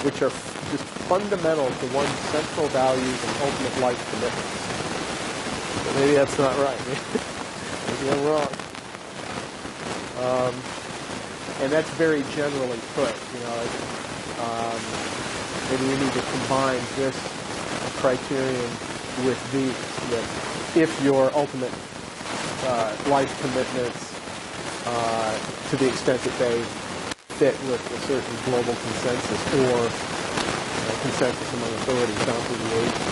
S2: which are just fundamental to one's central values and ultimate life commitments. But maybe that's not right. Maybe I'm wrong. And that's very generally put. Maybe we need to combine this criterion with these. That if your ultimate life commitments, to the extent that they fit with a certain global consensus or consensus among authorities down through the ages,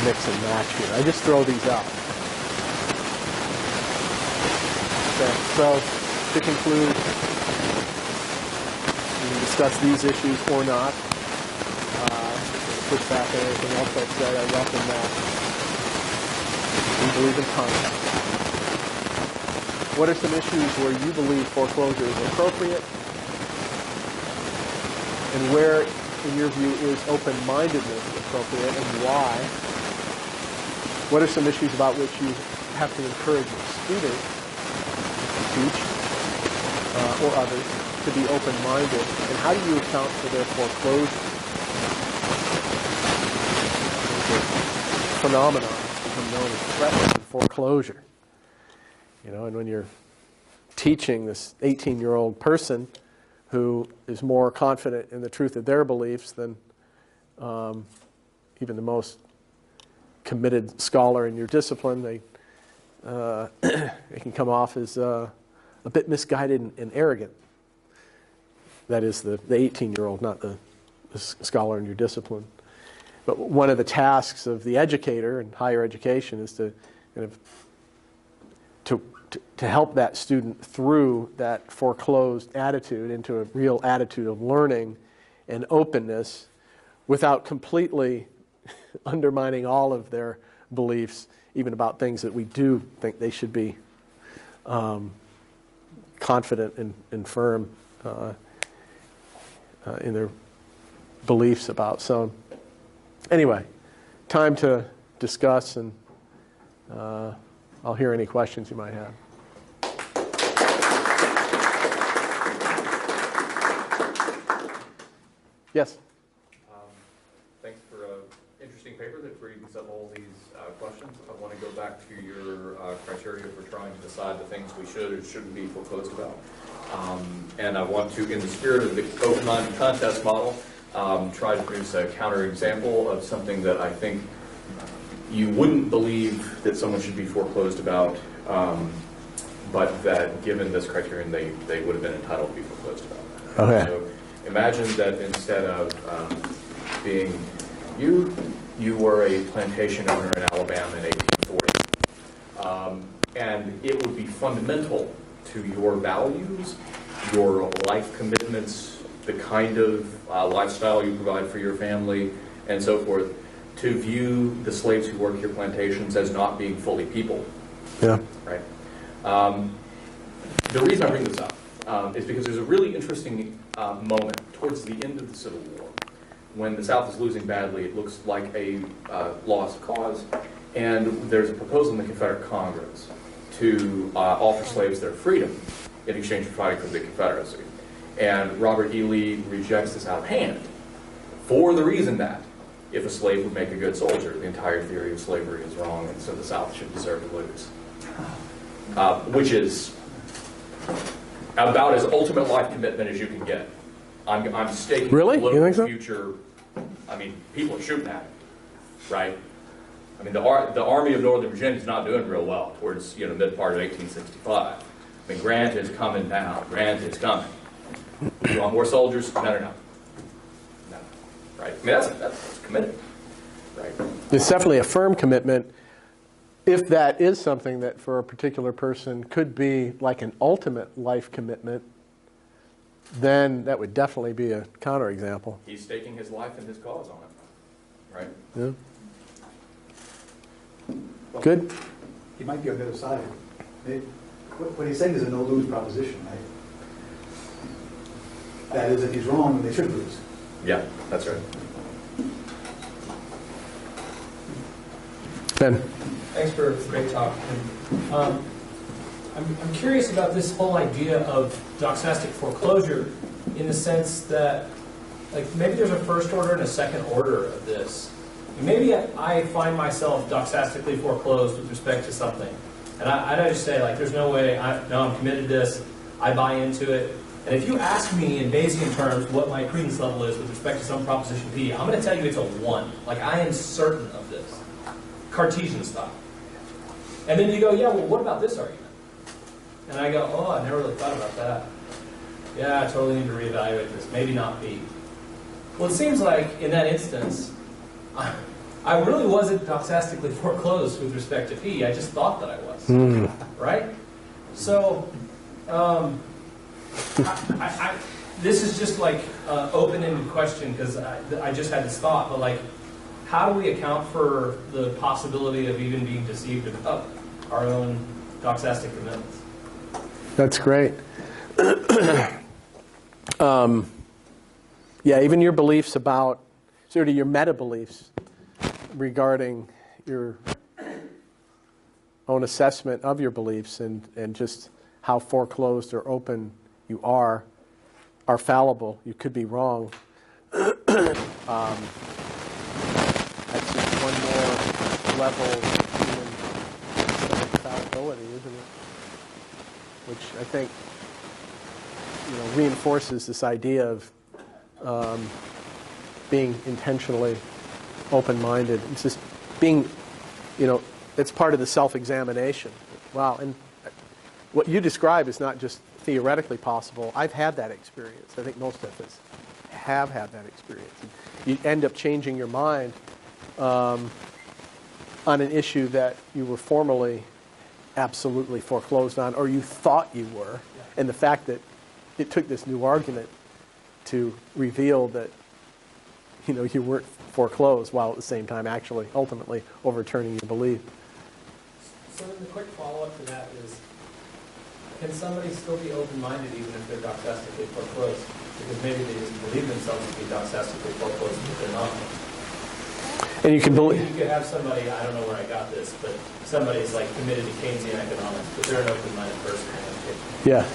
S2: mix and match here. I just throw these out. Okay, so to conclude, we can discuss these issues or not. Push back on anything else I've said. I welcome that. We believe in context. What are some issues where you believe foreclosure is appropriate? And where, in your view, is open-mindedness appropriate, and why? What are some issues about which you have to encourage your students to teach or others to be open-minded? And how do you account for their foreclosure? Phenomenon become known as threat and foreclosure. And when you're teaching this 18-year-old person who is more confident in the truth of their beliefs than even the most committed scholar in your discipline, they can come off as a bit misguided and arrogant. That is the 18-year-old, not the scholar in your discipline. But one of the tasks of the educator in higher education is to kind of to help that student through that foreclosed attitude into a real attitude of learning and openness without completely undermining all of their beliefs, even about things that we do think they should be confident and firm in their beliefs about. So anyway, time to discuss, and I'll hear any questions you might have. Yes?
S3: Thanks for an interesting paper that brings up all these questions. I want to go back to your criteria for trying to decide the things we should or shouldn't be foreclosed about. And I want to, in the spirit of the open-minded contest model, try to produce a counterexample of something that I think you wouldn't believe that someone should be foreclosed about, but that given this criterion, they would have been entitled to be foreclosed about.
S2: Okay.
S3: So imagine that instead of being you were a plantation owner in Alabama in 1840. And it would be fundamental to your values, your life commitments, the kind of lifestyle you provide for your family, and so forth, to view the slaves who work your plantations as not being fully people.
S2: Yeah.
S3: Right. The reason I bring this up is because there's a really interesting moment towards the end of the Civil War when the South is losing badly. It looks like a lost cause, and there's a proposal in the Confederate Congress to offer slaves their freedom in exchange for fighting for the Confederacy. And Robert E. Lee rejects this out of hand for the reason that if a slave would make a good soldier, the entire theory of slavery is wrong, and so the South should deserve to lose. Which is about as ultimate life commitment as you can get. I'm staking
S2: Really?
S3: the
S2: You think so?
S3: future. I mean, people are shooting at it, right? I mean, the Army of Northern Virginia is not doing real well towards mid part of 1865. I mean, Grant is coming down. Grant is coming. You want more soldiers? No, no, no. No. right? I mean, that's committed, right?
S2: It's definitely a firm commitment. If that is something that for a particular person could be like an ultimate life commitment, then that would definitely be a counterexample.
S3: He's staking his life and his cause on it, right?
S2: Yeah.
S4: Well,
S2: Good?
S4: He might be on the other side. What he's saying is a no-lose proposition, right? That is, if he's wrong, they should lose.
S3: Yeah, that's right.
S2: Ben?
S5: Thanks for a great talk. And, I'm curious about this whole idea of doxastic foreclosure in the sense that, like, maybe there's a first order and a second order of this. And maybe I find myself doxastically foreclosed with respect to something. And I just say, like, there's no way, I'm committed to this, I buy into it. And if you ask me in Bayesian terms what my credence level is with respect to some proposition P, I'm going to tell you it's a 1. Like, I am certain of this. Cartesian style. And then you go, yeah, well, what about this argument? And I go, oh, I never really thought about that. Yeah, I totally need to reevaluate this. Maybe not B. Well, it seems like in that instance, I really wasn't doxastically foreclosed with respect to P. I just thought that I was. Right? So, this is just like an open-ended question because I just had this thought, but like, how do we account for the possibility of even being deceived about our own doxastic commitments?
S2: That's great. Yeah, even your beliefs about, sort of your meta-beliefs regarding your own assessment of your beliefs and just how foreclosed or open you are fallible. You could be wrong. That's just one more level of human fallibility, isn't it? Which I think, reinforces this idea of being intentionally open-minded. It's just being, it's part of the self-examination. Wow, and what you describe is not just theoretically possible. I've had that experience. I think most of us have had that experience. You end up changing your mind on an issue that you were formerly absolutely foreclosed on, or you thought you were, and the fact that it took this new argument to reveal that you weren't foreclosed, while at the same time actually ultimately overturning your belief.
S5: So then the quick follow-up to that is, can somebody still be open-minded even if they're doxastically foreclosed? Because maybe they just believe themselves to be doxastically foreclosed, but they're not.
S2: And you can believe.
S5: You could have somebody, I don't know where I got this, but somebody's like committed to Keynesian economics, but they're an open-minded person.
S2: Yeah.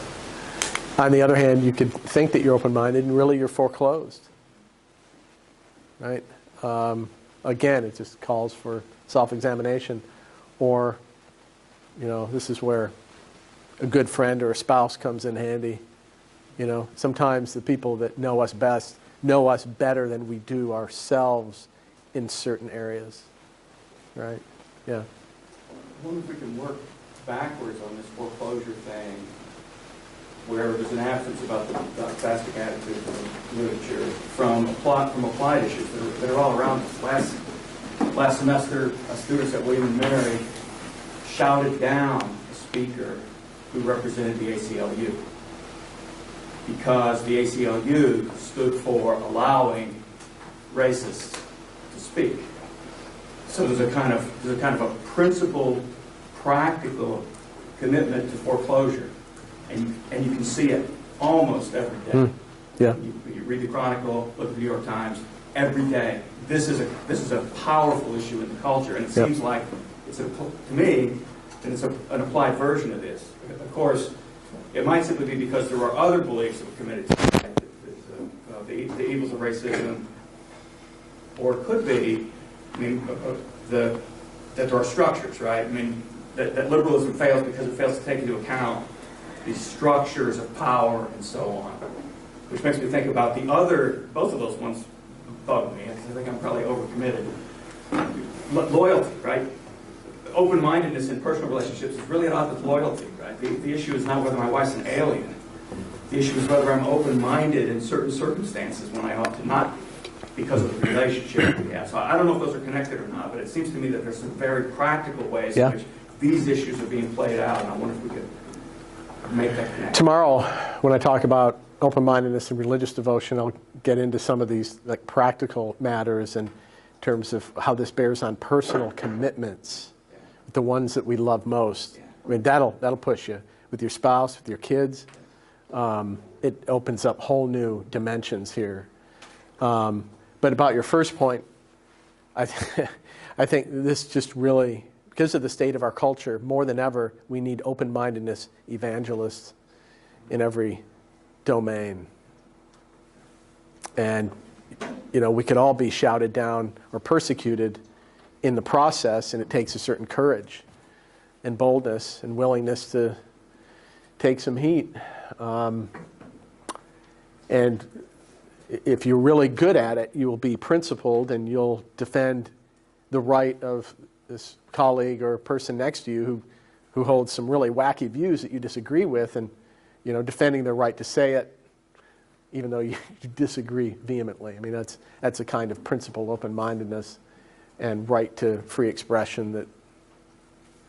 S2: On the other hand, you could think that you're open-minded and really you're foreclosed. Right? Again, it just calls for self-examination. Or, this is where a good friend or a spouse comes in handy. Sometimes the people that know us best know us better than we do ourselves in certain areas. Right? Yeah.
S6: I wonder if we can work backwards on this foreclosure thing, where there's an absence about the doxastic attitude in the literature from applied issues that are all around us. Last semester, students at William & Mary shouted down a speaker who represented the ACLU because the ACLU stood for allowing racists to speak. So there's a kind of a principled, practical commitment to foreclosure. And you can see it almost every day.
S2: Yeah.
S6: You read the Chronicle, look at the New York Times, every day. This is a powerful issue in the culture, and it seems like to me, it's an applied version of this. Of course, it might simply be because there are other beliefs that were committed to the evils of racism, or it could be, that there are structures, right? That liberalism fails because it fails to take into account these structures of power and so on. Which makes me think about both of those ones bug me, because I think I'm probably overcommitted. Loyalty, right? Open-mindedness in personal relationships is really not with loyalty, right? The issue is not whether my wife's an alien. The issue is whether I'm open-minded in certain circumstances when I ought to not be. because of the relationship we have. So I don't know if those are connected or not, but it seems to me that there's some very practical ways in which these issues are being played out, and I wonder if we could make that connection.
S2: Tomorrow, when I talk about open-mindedness and religious devotion, I'll get into some of these like practical matters in terms of how this bears on personal commitments, the ones that we love most. I mean, that'll push you with your spouse, with your kids. It opens up whole new dimensions here. But about your first point, I think this just really, because of the state of our culture, more than ever, we need open-mindedness evangelists in every domain. And, you know, we could all be shouted down or persecuted in the process, and it takes a certain courage and boldness and willingness to take some heat. And if you're really good at it, you will be principled and you'll defend the right of this colleague or person next to you who holds some really wacky views that you disagree with, and, you know, defending their right to say it even though you disagree vehemently. I mean, that's a kind of principled open-mindedness and right to free expression that,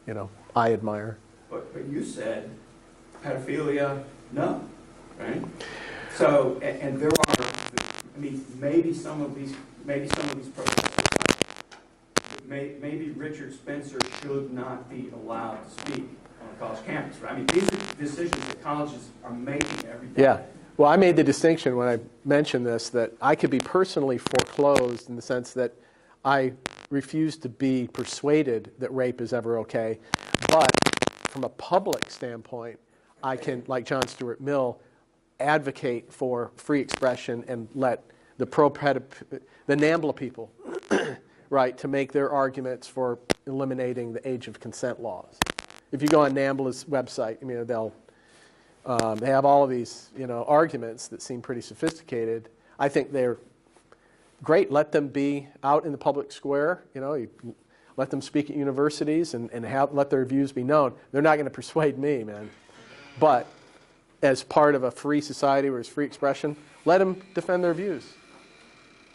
S2: you know, I admire.
S6: But you said pedophilia, no, right? So, and there are, I mean, maybe some of these protesters, maybe Richard Spencer should not be allowed to speak on a college campus, right? I mean, these are decisions that colleges are making every day.
S2: Yeah. Well, I made the distinction when I mentioned this that I could be personally foreclosed in the sense that I refuse to be persuaded that rape is ever okay. But from a public standpoint, I can, like John Stuart Mill, advocate for free expression and let the NAMBLA people, right, to make their arguments for eliminating the age of consent laws. If you go on NAMBLA's website, I mean, they have all of these, you know, arguments that seem pretty sophisticated. I think they're great. Let them be out in the public square. You know, you let them speak at universities and let their views be known. They're not going to persuade me, man. But as part of a free society where there's free expression, let them defend their views.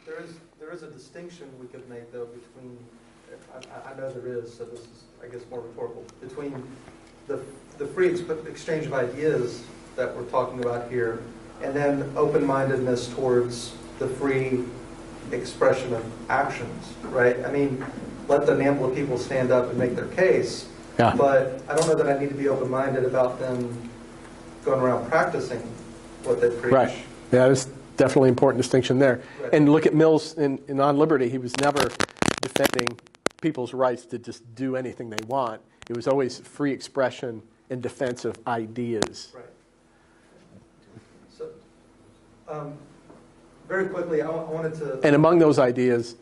S1: There is a distinction we could make, though, between, I know there is, so this is, I guess, more rhetorical, between the free exchange of ideas that we're talking about here, and then open-mindedness towards the free expression of actions, right? I mean, let the NAMBLA people stand up and make their case, but I don't know that I need to be open-minded about them going around practicing what they preach.
S2: Right. Yeah, there's definitely an important distinction there. Right. And look at Mills in On Liberty. He was never defending people's rights to just do anything they want. It was always free expression and defense of ideas.
S1: Right. So, very quickly, I wanted to...
S2: And among those ideas,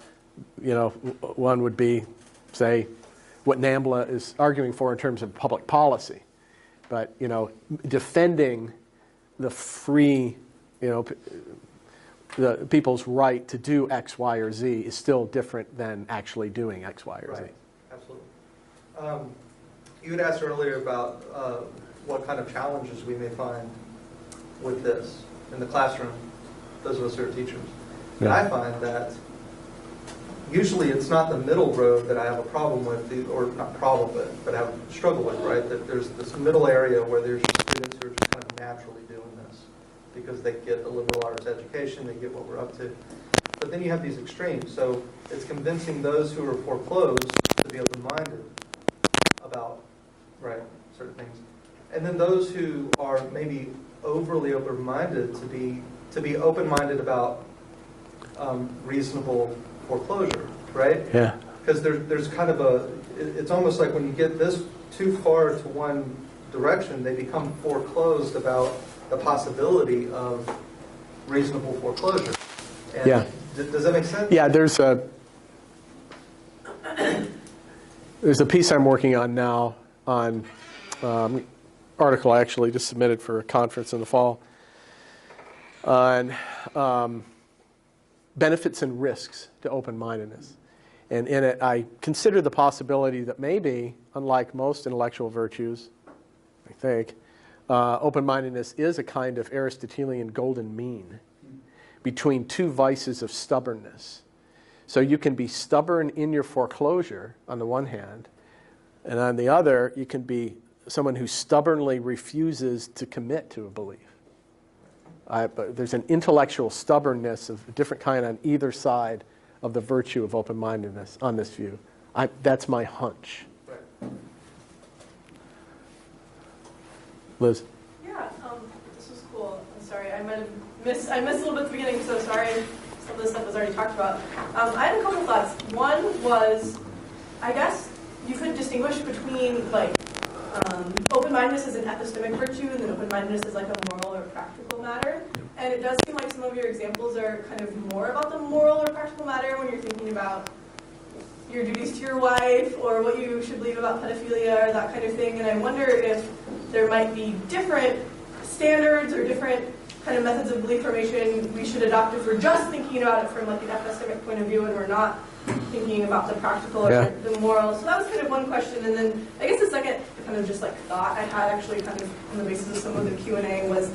S2: you know, one would be, say, what NAMBLA is arguing for in terms of public policy. But, you know, defending the free, you know, the people's right to do X, Y, or Z is still different than actually doing X, Y, or Z.
S1: Right. Absolutely. You had asked earlier about what kind of challenges we may find with this in the classroom, those of us who are teachers. And I find that usually it's not the middle road that I have a problem with, or not problem with, but I have a struggle with, right? That there's this middle area where there's students who are just kind of naturally doing this because they get a liberal arts education, they get what we're up to. But then you have these extremes. So it's convincing those who are foreclosed to be open-minded about, right, certain things. And then those who are maybe overly open-minded to be open-minded about reasonable foreclosure, right?
S2: Yeah.
S1: Because there's kind of it's almost like when you get this too far to one direction, they become foreclosed about the possibility of reasonable foreclosure. And
S2: yeah.
S1: Does that make sense?
S2: Yeah, there's a piece I'm working on now on article I actually just submitted for a conference in the fall on benefits and risks to open-mindedness. And in it, I consider the possibility that maybe, unlike most intellectual virtues, I think, open-mindedness is a kind of Aristotelian golden mean between two vices of stubbornness. So you can be stubborn in your foreclosure on the one hand, and on the other, you can be someone who stubbornly refuses to commit to a belief. But there's an intellectual stubbornness of a different kind on either side of the virtue of open-mindedness on this view. That's my hunch. Liz?
S7: Yeah, this was cool. I'm sorry, I missed a little bit at the beginning, so sorry. Some of this stuff was already talked about. I had a couple thoughts. One was, I guess you could distinguish between like open-mindedness as an epistemic virtue and then open-mindedness as like a moral or practical matter. And it does seem like some of your examples are kind of more about the moral or practical matter when you're thinking about your duties to your wife or what you should believe about pedophilia or that kind of thing. And I wonder if there might be different standards or different kind of methods of belief formation we should adopt if we're just thinking about it from like an epistemic point of view and we're not thinking about the practical or the moral. So that was kind of one question. And then I guess the second kind of just like thought I had actually kind of on the basis of some of the Q&A was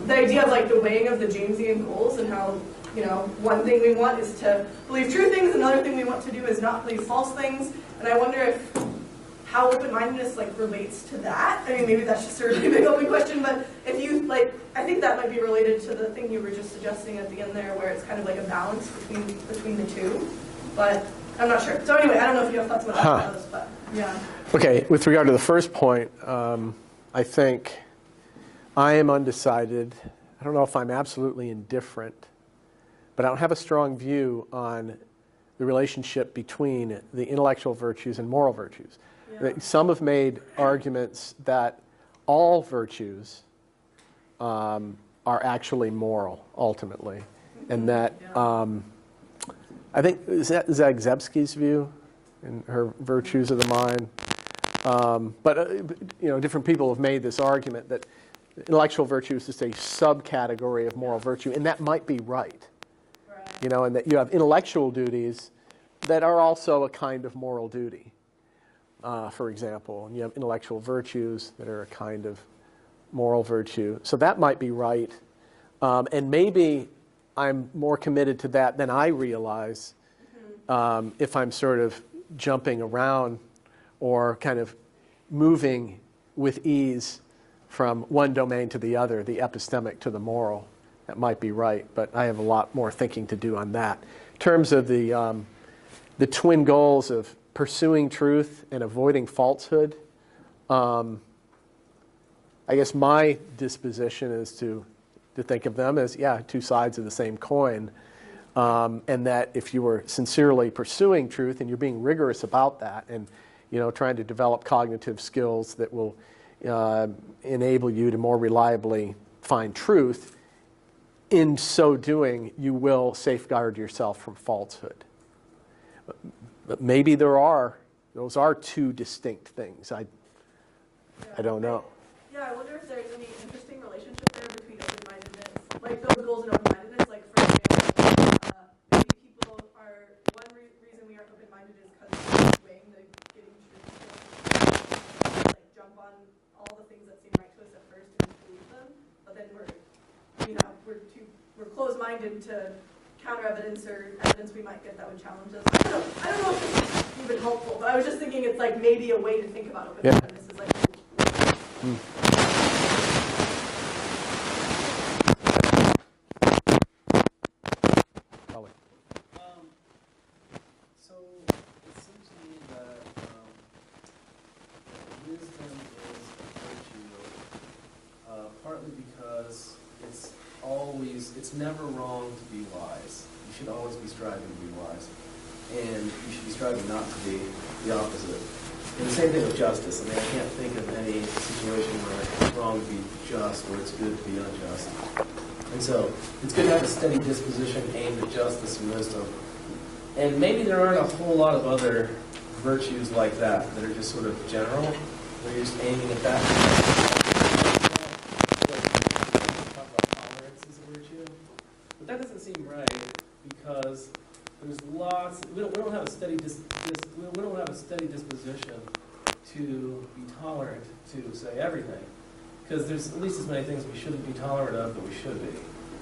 S7: the idea of like the weighing of the Jamesian goals and how, you know, one thing we want is to believe true things, another thing we want to do is not believe false things. And I wonder if how open-mindedness like relates to that. I mean, maybe that's just a really big open question, but if you like, I think that might be related to the thing you were just suggesting at the end there, where it's kind of like a balance between the two. But I'm not sure. So anyway, I don't know if you have thoughts about those, but yeah.
S2: Okay, with regard to the first point, I think I am undecided. I don't know if I'm absolutely indifferent, but I don't have a strong view on the relationship between the intellectual virtues and moral virtues. Yeah. Some have made arguments that all virtues are actually moral, ultimately, and that I think, is that Zagzebski's view in her Virtues of the Mind? But you know, different people have made this argument that intellectual virtue is just a subcategory of moral virtue, and that might be right. You know, and that you have intellectual duties that are also a kind of moral duty, for example. And you have intellectual virtues that are a kind of moral virtue. So that might be right. And maybe I'm more committed to that than I realize if I'm sort of jumping around or kind of moving with ease from one domain to the other, the epistemic to the moral. That might be right, but I have a lot more thinking to do on that. In terms of the twin goals of pursuing truth and avoiding falsehood, I guess my disposition is to think of them as, two sides of the same coin, and that if you were sincerely pursuing truth and you're being rigorous about that and, you know, trying to develop cognitive skills that will enable you to more reliably find truth, in so doing, you will safeguard yourself from falsehood. But maybe those are two distinct things. I don't know.
S7: Yeah, I wonder if there's any interesting relationship there between open-mindedness, like those goals and open-mindedness. Like, for example, maybe people are, one reason we are open-minded is because we're weighing the getting truth, like jump on all the things that seem right to us at first and believe them, but then we're closed-minded to counter evidence or evidence we might get that would challenge us. I don't know if it's even helpful, but I was just thinking it's like maybe a way to think about open-mindedness is like.
S8: So it seems to me that wisdom is a virtue, partly because it's never wrong to be wise. You should always be striving to be wise, and you should be striving not to be the opposite. And the same thing with justice. I mean, I can't think of any situation where it's wrong to be just or it's good to be unjust. And so it's good to have a steady disposition aimed at justice and wisdom. And maybe there aren't a whole lot of other virtues like that are just sort of general, where you're just aiming at that. Talk about tolerance as a virtue, but that doesn't seem right because there's lots. We don't have a steady we don't have a steady disposition to be tolerant to say everything, because there's at least as many things we shouldn't be tolerant of that we should be.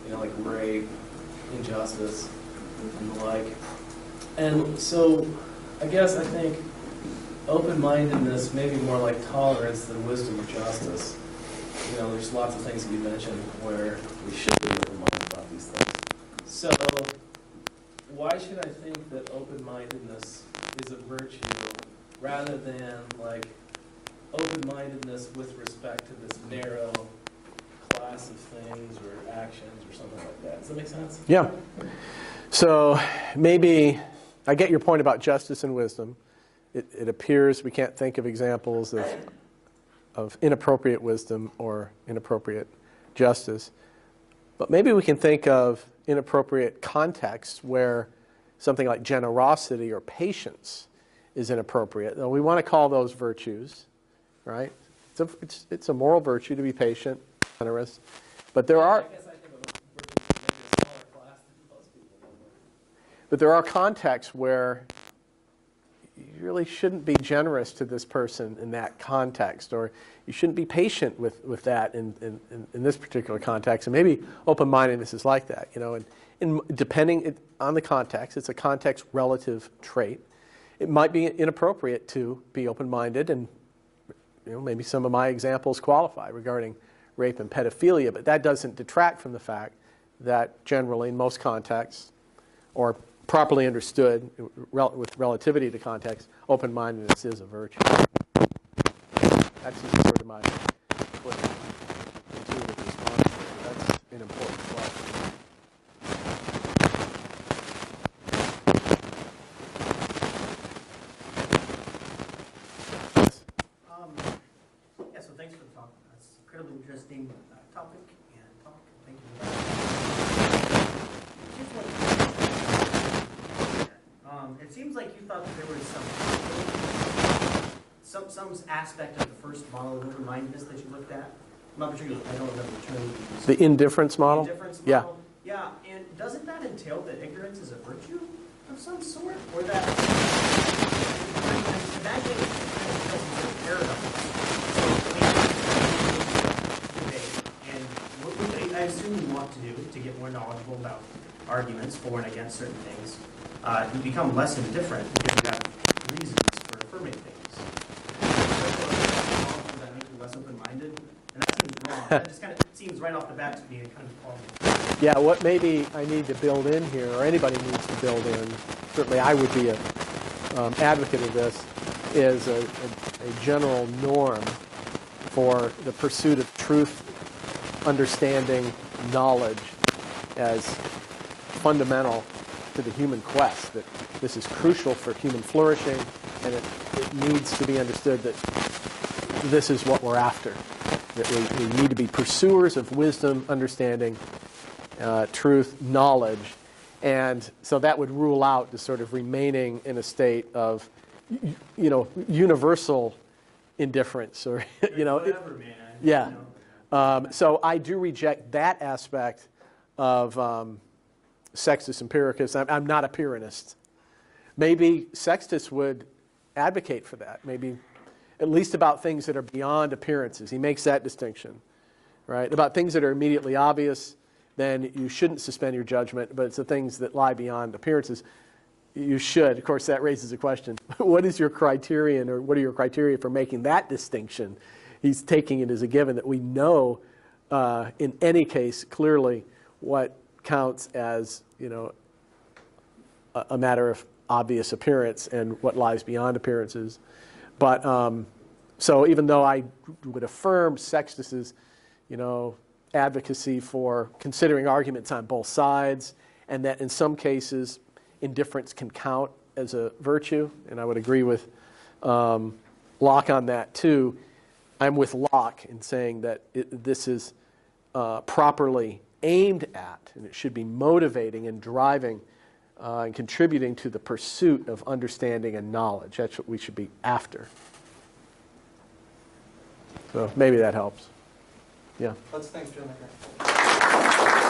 S8: You know, like rape, injustice and the like. And so I guess I think open-mindedness may be more like tolerance than wisdom or justice. You know, there's lots of things that you mentioned where we should be open-minded about these things. So why should I think that open-mindedness is a virtue rather than like open-mindedness with respect to this narrow class of things or actions or something like that? Does that make sense?
S2: Yeah. So maybe I get your point about justice and wisdom. It appears we can't think of examples of inappropriate wisdom or inappropriate justice. But maybe we can think of inappropriate contexts where something like generosity or patience is inappropriate. Now, we want to call those virtues, right? It's a moral virtue to be patient, generous. But there are...
S8: I guess I think of a virtue as a smaller class than most people know.
S2: But there are contexts where you really shouldn't be generous to this person in that context, or you shouldn't be patient with that in this particular context. And maybe open-mindedness is like that, you know. And depending on the context, it's a context-relative trait. It might be inappropriate to be open-minded, and you know, maybe some of my examples qualify regarding rape and pedophilia, but that doesn't detract from the fact that generally, in most contexts, or properly understood with relativity to context, open-mindedness is a virtue. That's just sort of my quick intuitive response there. That's an important question.
S9: Yeah, so thanks for the talk. That's an incredibly interesting topic and talk. Thank you for that. Here's what it seems like you thought that there was some aspect of the first model of open-mindedness that you looked at. I'm not particularly, I don't remember the term you used.
S2: The indifference model?
S9: The indifference
S2: Yeah.
S9: model? Yeah, and doesn't that entail that ignorance is a virtue of some sort? Or that, in that case, it feels like a paradox. And what I assume you want to do to get more knowledgeable about arguments for and against certain things, you become less indifferent because you have reasons for affirming things. Does that make you less open-minded? And that seems wrong. That just kind of seems right off the bat to be a kind of problem.
S2: Yeah, what maybe I need to build in here, or anybody needs to build in, certainly I would be an advocate of this, is a general norm for the pursuit of truth, understanding, knowledge as fundamental to the human quest, that this is crucial for human flourishing, and it needs to be understood that this is what we're after, that we need to be pursuers of wisdom, understanding, truth, knowledge. And so that would rule out the sort of remaining in a state of, you know, universal indifference, or, you know.
S9: Whatever, man.
S2: Yeah.
S9: You know.
S2: So I do reject that aspect of Sextus Empiricus. I'm not a Pyrrhonist. Maybe Sextus would advocate for that, maybe at least about things that are beyond appearances. He makes that distinction, right? About things that are immediately obvious, then you shouldn't suspend your judgment, but it's the things that lie beyond appearances, you should. Of course, that raises a question. What is your criterion, or what are your criteria for making that distinction? He's taking it as a given that we know, in any case, clearly what counts as, you know, a matter of obvious appearance and what lies beyond appearances. But so even though I would affirm Sextus's, you know, advocacy for considering arguments on both sides, and that in some cases indifference can count as a virtue, and I would agree with Locke on that too. I'm with Locke in saying that this is properly aimed at, and it should be motivating and driving and contributing to the pursuit of understanding and knowledge. That's what we should be after. So maybe that helps. Yeah.
S1: Let's thank Jim again.